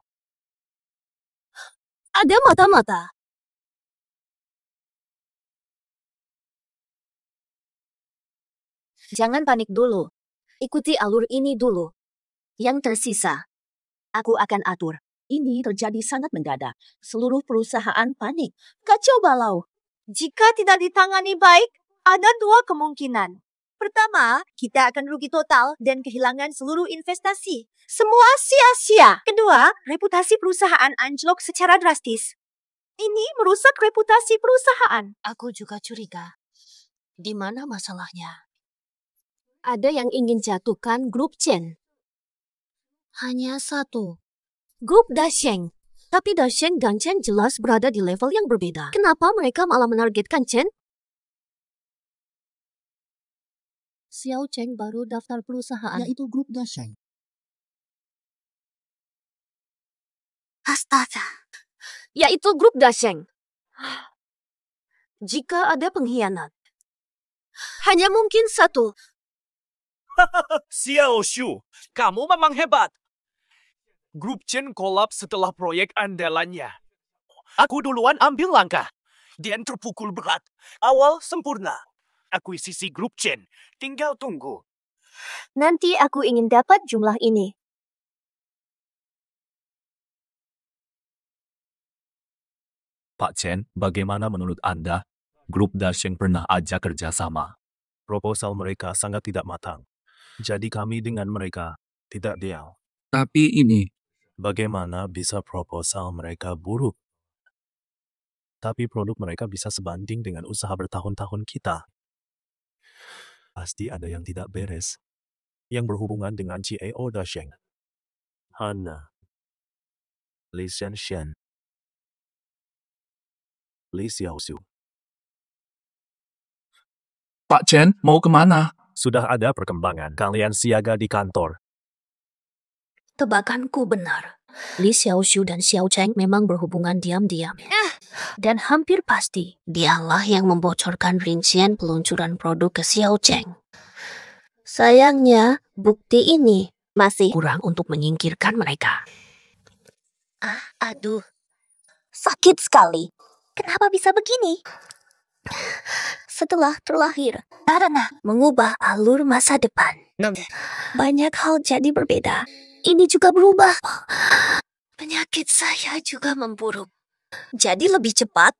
Ada mata-mata. Jangan panik dulu. Ikuti alur ini dulu. Yang tersisa, aku akan atur. Ini terjadi sangat mendadak. Seluruh perusahaan panik. Kacau balau. Jika tidak ditangani baik, ada 2 kemungkinan. Pertama, kita akan rugi total dan kehilangan seluruh investasi. Semua sia-sia. Kedua, reputasi perusahaan anjlok secara drastis. Ini merusak reputasi perusahaan. Aku juga curiga. Di mana masalahnya? Ada yang ingin jatuhkan grup Chen. Hanya satu. Grup Dasheng. Tapi Dasheng dan Chen jelas berada di level yang berbeda. Kenapa mereka malah menargetkan Chen? Xiao Cheng baru daftar perusahaan. Yaitu grup Dasheng. Astaga. Yaitu grup Dasheng. Jika ada pengkhianat, hanya mungkin satu. Xiaoxiu, kamu memang hebat. Grup Chen kolaps setelah proyek andalannya. Aku duluan ambil langkah. Dan terpukul berat. Awal sempurna. Akuisisi grup Chen. Tinggal tunggu. Nanti aku ingin dapat jumlah ini. Pak Chen, bagaimana menurut Anda? Grup Dash yang pernah ajak kerjasama. Proposal mereka sangat tidak matang. Jadi kami dengan mereka tidak deal. Tapi ini, Bagaimana bisa proposal mereka buruk? Tapi produk mereka bisa sebanding dengan usaha bertahun-tahun kita. Pasti ada yang tidak beres. Yang berhubungan dengan GAO Dasheng. Hana. Li Xianshen. Li Xiaoxiu. Pak Chen, mau kemana? Sudah ada perkembangan. Kalian siaga di kantor. Tebakanku benar. Li Xiaoxiu dan Xiao Cheng memang berhubungan diam-diam. Dan hampir pasti dialah yang membocorkan rincian peluncuran produk ke Xiao Cheng. Sayangnya, bukti ini masih kurang untuk menyingkirkan mereka. Aduh, sakit sekali. Kenapa bisa begini? Setelah terlahir, karena mengubah alur masa depan. Banyak hal jadi berbeda. Ini juga berubah. Penyakit saya juga memburuk. Jadi lebih cepat.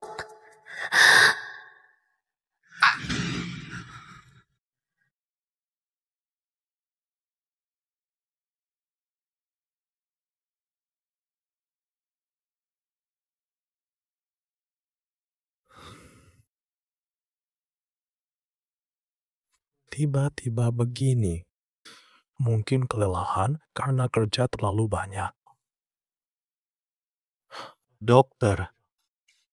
Tiba-tiba begini. Mungkin kelelahan karena kerja terlalu banyak. Dokter,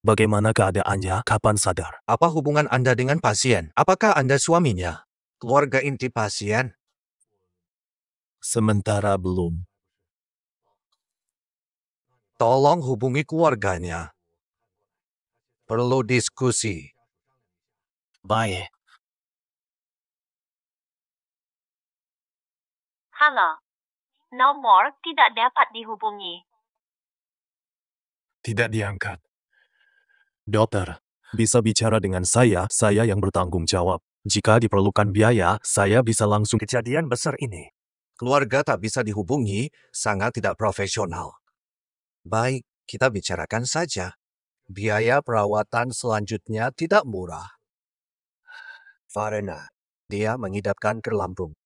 bagaimana keadaannya? Kapan sadar? Apa hubungan Anda dengan pasien? Apakah Anda suaminya? Keluarga inti pasien? Sementara belum. Tolong hubungi keluarganya. Perlu diskusi. Baik. Halo, nomor tidak dapat dihubungi. Tidak diangkat. Dokter, bisa bicara dengan saya yang bertanggung jawab. Jika diperlukan biaya, saya bisa langsung kejadian besar ini. Keluarga tak bisa dihubungi, sangat tidak profesional. Baik, kita bicarakan saja. Biaya perawatan selanjutnya tidak murah. Farena, dia mengidapkan ke lambung.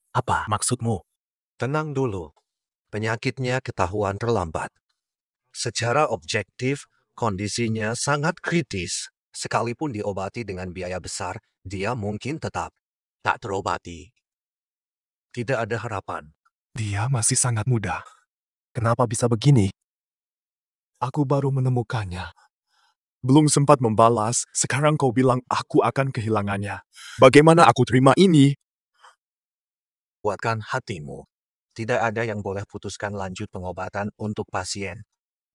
Apa maksudmu? Tenang dulu. Penyakitnya ketahuan terlambat. Secara objektif, kondisinya sangat kritis. Sekalipun diobati dengan biaya besar, dia mungkin tetap tak terobati. Tidak ada harapan. Dia masih sangat muda. Kenapa bisa begini? Aku baru menemukannya. Belum sempat membalas, sekarang kau bilang aku akan kehilangannya. Bagaimana aku terima ini? Kuatkan hatimu. Tidak ada yang boleh putuskan lanjut pengobatan untuk pasien.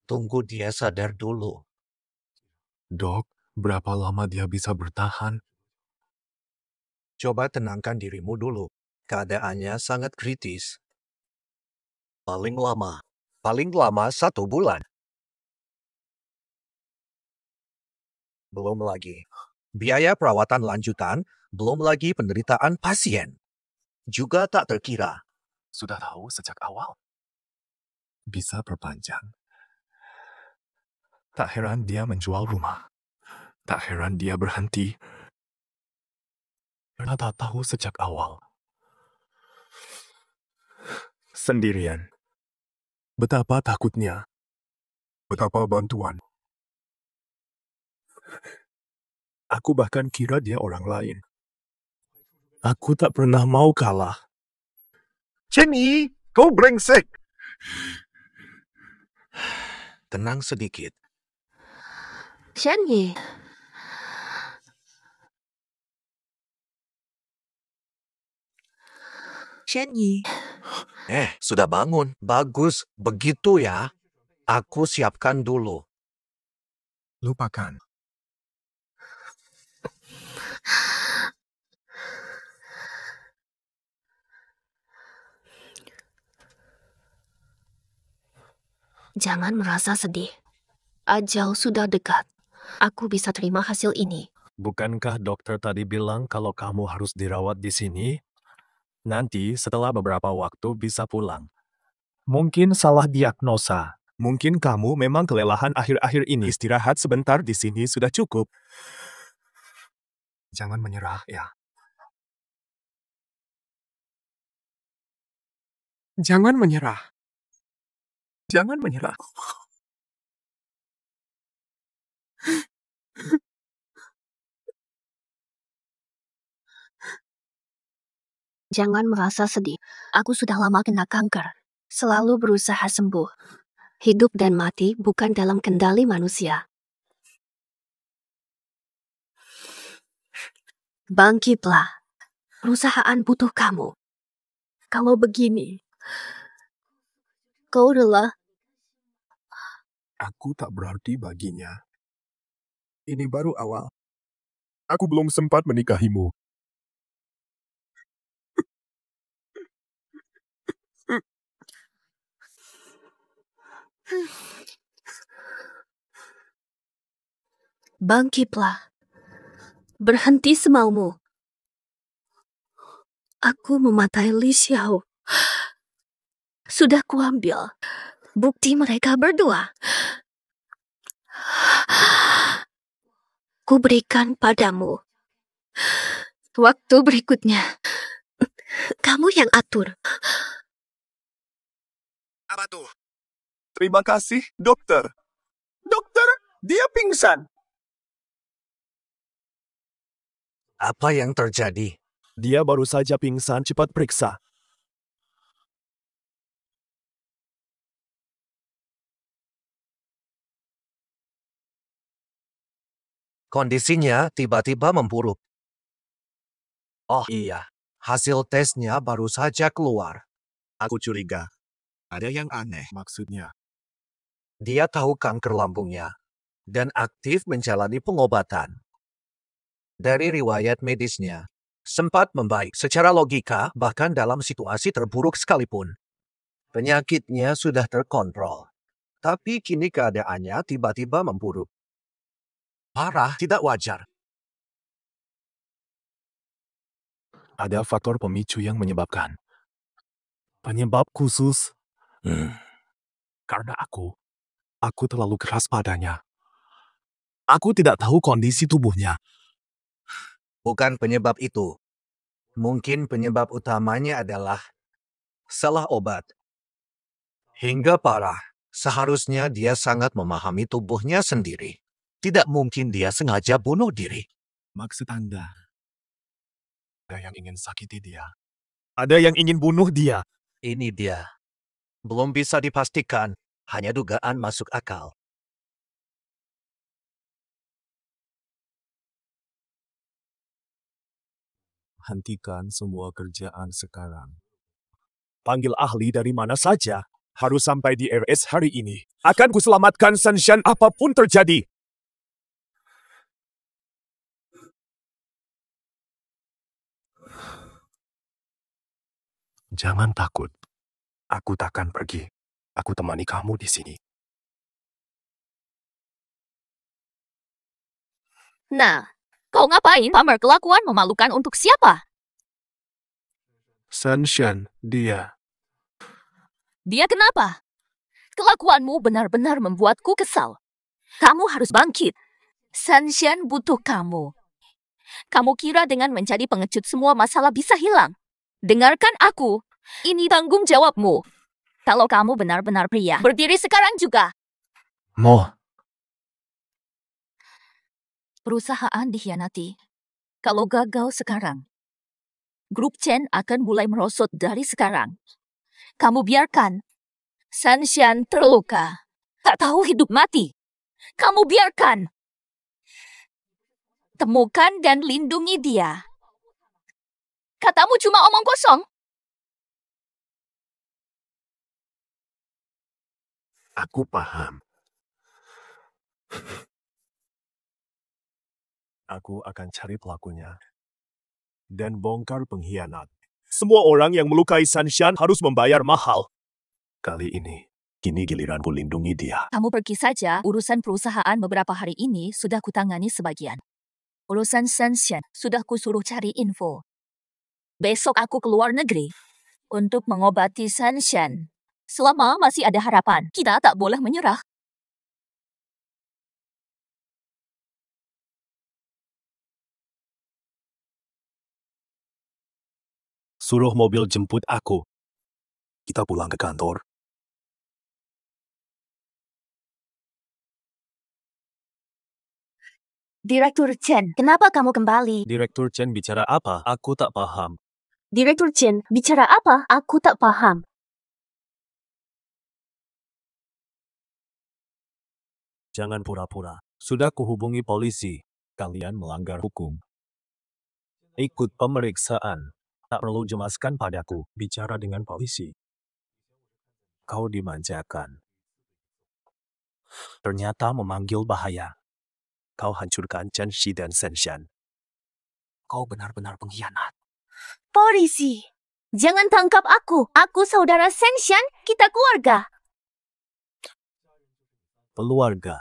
Tunggu dia sadar dulu. Dok, berapa lama dia bisa bertahan? Coba tenangkan dirimu dulu. Keadaannya sangat kritis. Paling lama 1 bulan. Belum lagi biaya perawatan lanjutan, belum lagi penderitaan pasien. Juga tak terkira. Sudah tahu sejak awal. Bisa perpanjang. Tak heran dia menjual rumah. Tak heran dia berhenti. Karena tak tahu sejak awal. Sendirian. Betapa takutnya. Betapa bantuan. Aku bahkan kira dia orang lain. Aku tak pernah mau kalah. Jenny, kau brengsek. Tenang sedikit. Shenyi, Sudah bangun. Bagus, begitu ya. Aku siapkan dulu. Lupakan. jangan merasa sedih. Ajal sudah dekat. aku bisa terima hasil ini. Bukankah dokter tadi bilang kalau kamu harus dirawat di sini? Nanti setelah beberapa waktu bisa pulang. Mungkin salah diagnosa. Mungkin kamu memang kelelahan akhir-akhir ini. Istirahat sebentar di sini sudah cukup. Jangan menyerah ya. Jangan menyerah. Jangan menyerah. Jangan merasa sedih. Aku sudah lama kena kanker. Selalu berusaha sembuh. Hidup dan mati bukan dalam kendali manusia. Bangkitlah. Perusahaan butuh kamu. Kalau begini, kau rela? Aku tak berarti baginya. Ini baru awal. Aku belum sempat menikahimu. Bangkitlah. Berhenti semaumu. Aku mematai Li Xiao. Sudah kuambil bukti mereka berdua. Ku berikan padamu. Waktu berikutnya, kamu yang atur. Apa tuh? Terima kasih, dokter. Dokter, dia pingsan. Apa yang terjadi? Dia baru saja pingsan, cepat periksa. Kondisinya tiba-tiba memburuk. Oh iya, hasil tesnya baru saja keluar. Aku curiga. Ada yang aneh maksudnya. Dia tahu kanker lambungnya dan aktif menjalani pengobatan. Dari riwayat medisnya, sempat membaik secara logika bahkan dalam situasi terburuk sekalipun. Penyakitnya sudah terkontrol. Tapi kini keadaannya tiba-tiba memburuk. Parah, tidak wajar. Ada faktor pemicu yang menyebabkan. Penyebab khusus. Karena aku terlalu keras padanya. Aku tidak tahu kondisi tubuhnya. Bukan penyebab itu. Mungkin penyebab utamanya adalah salah obat. Hingga parah, seharusnya dia sangat memahami tubuhnya sendiri. Tidak mungkin dia sengaja bunuh diri. Maksud Anda? Ada yang ingin sakiti dia. Ada yang ingin bunuh dia. Ini dia. Belum bisa dipastikan, hanya dugaan masuk akal. Hentikan semua kerjaan sekarang. Panggil ahli dari mana saja. Harus sampai di RS hari ini. Akan kuselamatkan Sanshan apapun terjadi. Jangan takut. Aku takkan pergi. Aku temani kamu di sini. Nah, kau ngapain pamer kelakuan memalukan untuk siapa? Sanshan, dia. Dia kenapa? Kelakuanmu benar-benar membuatku kesal. Kamu harus bangkit. Sanshan butuh kamu. Kamu kira dengan menjadi pengecut semua masalah bisa hilang? Dengarkan aku. Ini tanggung jawabmu. Kalau kamu benar-benar pria, berdiri sekarang juga. Mo. Perusahaan dikhianati. Kalau gagal sekarang, grup Chen akan mulai merosot dari sekarang. Kamu biarkan Sanshan terluka. Tak tahu hidup mati. Kamu biarkan. Temukan dan lindungi dia. Katamu cuma omong kosong. Aku paham. Aku akan cari pelakunya. Dan bongkar pengkhianat. Semua orang yang melukai Sanshan harus membayar mahal. Kali ini, Kini giliranku lindungi dia. Kamu pergi saja, urusan perusahaan beberapa hari ini sudah kutangani sebagian. Urusan Senshen sudah kusuruh cari info. Besok aku keluar negeri untuk mengobati Senshen. Selama masih ada harapan, kita tak boleh menyerah. Suruh mobil jemput aku. Kita pulang ke kantor. Direktur Chen, kenapa kamu kembali? Direktur Chen bicara apa? Aku tak paham. Direktur Chen, bicara apa? Aku tak paham. Jangan pura-pura. Sudah kuhubungi polisi. Kalian melanggar hukum. Ikut pemeriksaan. Tak perlu jemaskan padaku. Bicara dengan polisi. Kau dimanjakan. Ternyata memanggil bahaya. Kau hancurkan Chen Shi dan Senshen. Kau benar-benar pengkhianat. Polisi, jangan tangkap aku. Aku saudara Senshen, kita keluarga. Keluarga.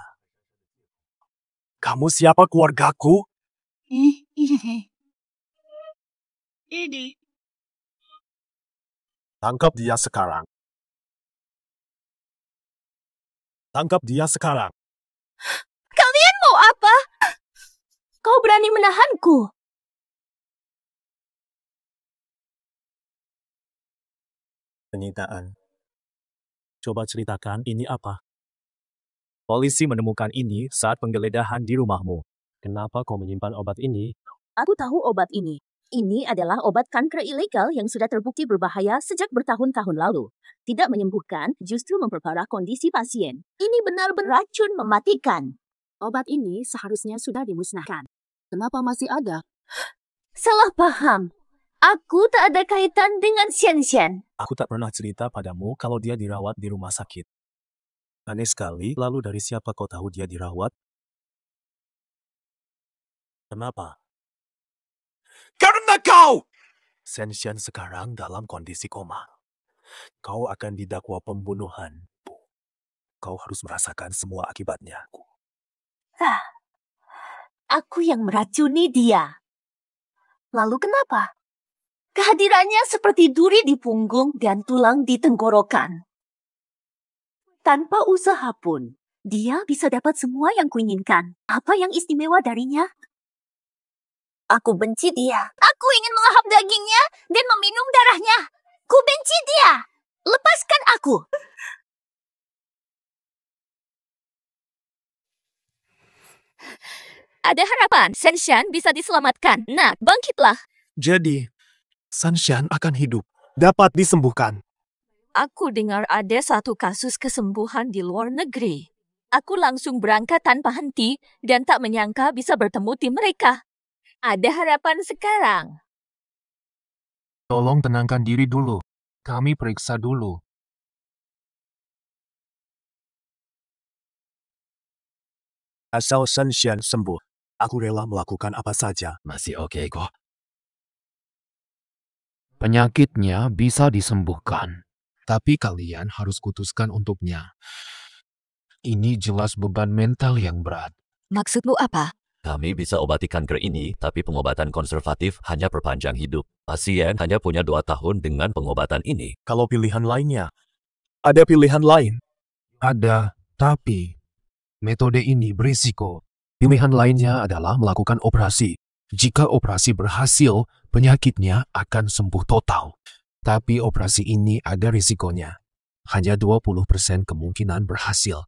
Kamu siapa keluargaku? Ini. Tangkap dia sekarang. Tangkap dia sekarang. Kalian mau apa? Kau berani menahanku? Penyitaan. Coba ceritakan ini apa? Polisi menemukan ini saat penggeledahan di rumahmu. Kenapa kau menyimpan obat ini? Aku tahu obat ini. Ini adalah obat kanker ilegal yang sudah terbukti berbahaya sejak bertahun-tahun lalu. Tidak menyembuhkan, justru memperparah kondisi pasien. Ini benar-benar racun mematikan. Obat ini seharusnya sudah dimusnahkan. Kenapa masih ada? Salah paham. Aku tak ada kaitan dengan Senshen. Aku tak pernah cerita padamu kalau dia dirawat di rumah sakit. Aneh sekali, lalu dari siapa kau tahu dia dirawat? Kenapa? Karena kau! Senshen sekarang dalam kondisi koma. Kau akan didakwa pembunuhan. Kau harus merasakan semua akibatnya. Aku yang meracuni dia. Lalu kenapa? Kehadirannya seperti duri di punggung dan tulang di tenggorokan. Tanpa usaha pun, dia bisa dapat semua yang kuinginkan. Apa yang istimewa darinya? Aku benci dia. Aku ingin melahap dagingnya dan meminum darahnya. Ku benci dia. Lepaskan aku. Ada harapan, Senshen bisa diselamatkan. Nak, bangkitlah. Jadi, Senshen akan hidup. Dapat disembuhkan. Aku dengar ada satu kasus kesembuhan di luar negeri. Aku langsung berangkat tanpa henti dan tak menyangka bisa bertemu tim mereka. Ada harapan sekarang. Tolong tenangkan diri dulu. Kami periksa dulu. Asal Senshen sembuh, aku rela melakukan apa saja. Masih oke kok. Penyakitnya bisa disembuhkan. Tapi kalian harus kutuskan untuknya. Ini jelas beban mental yang berat. Maksudmu apa? Kami bisa obati kanker ini, tapi pengobatan konservatif hanya perpanjang hidup. Pasien hanya punya 2 tahun dengan pengobatan ini. Kalau pilihan lainnya, ada pilihan lain. Ada, tapi metode ini berisiko. Pilihan lainnya adalah melakukan operasi. Jika operasi berhasil, penyakitnya akan sembuh total. Tapi operasi ini ada risikonya. Hanya 20% kemungkinan berhasil.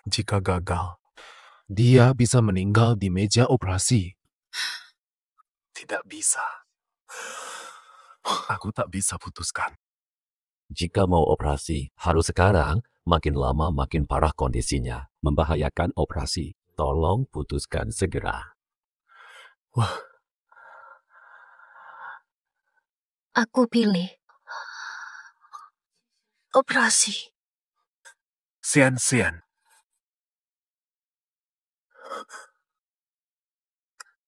Jika gagal, dia bisa meninggal di meja operasi. Tidak bisa. Aku tak bisa putuskan. Jika mau operasi, harus sekarang. Makin lama makin parah kondisinya. Membahayakan operasi. Tolong putuskan segera. Wah. Aku pilih operasi. Sian-sian.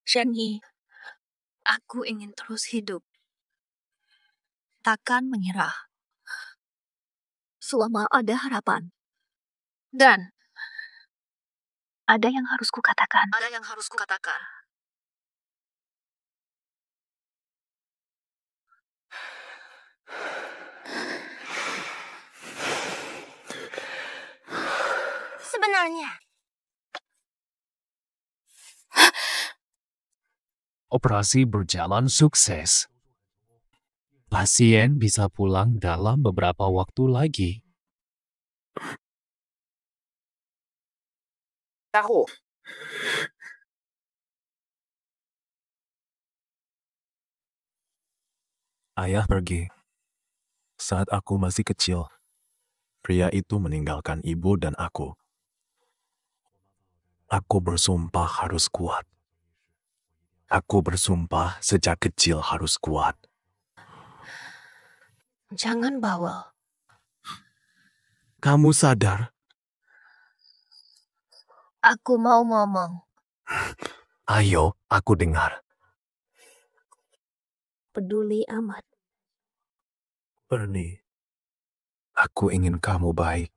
Shen Yi, Aku ingin terus hidup. Takkan menyerah. Selama ada harapan. Dan ada yang harus kukatakan. Sebenarnya, Operasi berjalan sukses. Pasien bisa pulang dalam beberapa waktu lagi. Tahu. Ayah pergi. Saat aku masih kecil, pria itu meninggalkan ibu dan aku. Aku bersumpah harus kuat. Aku bersumpah sejak kecil harus kuat. jangan bawel. Kamu sadar? Aku mau ngomong. Ayo, aku dengar. Peduli amat. Bernie, aku ingin kamu baik.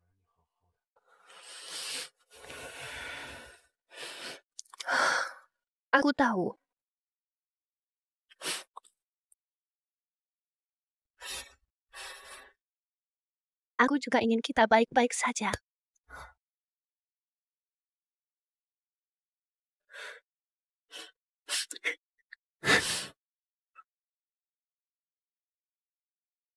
Aku tahu. Aku juga ingin kita baik-baik saja.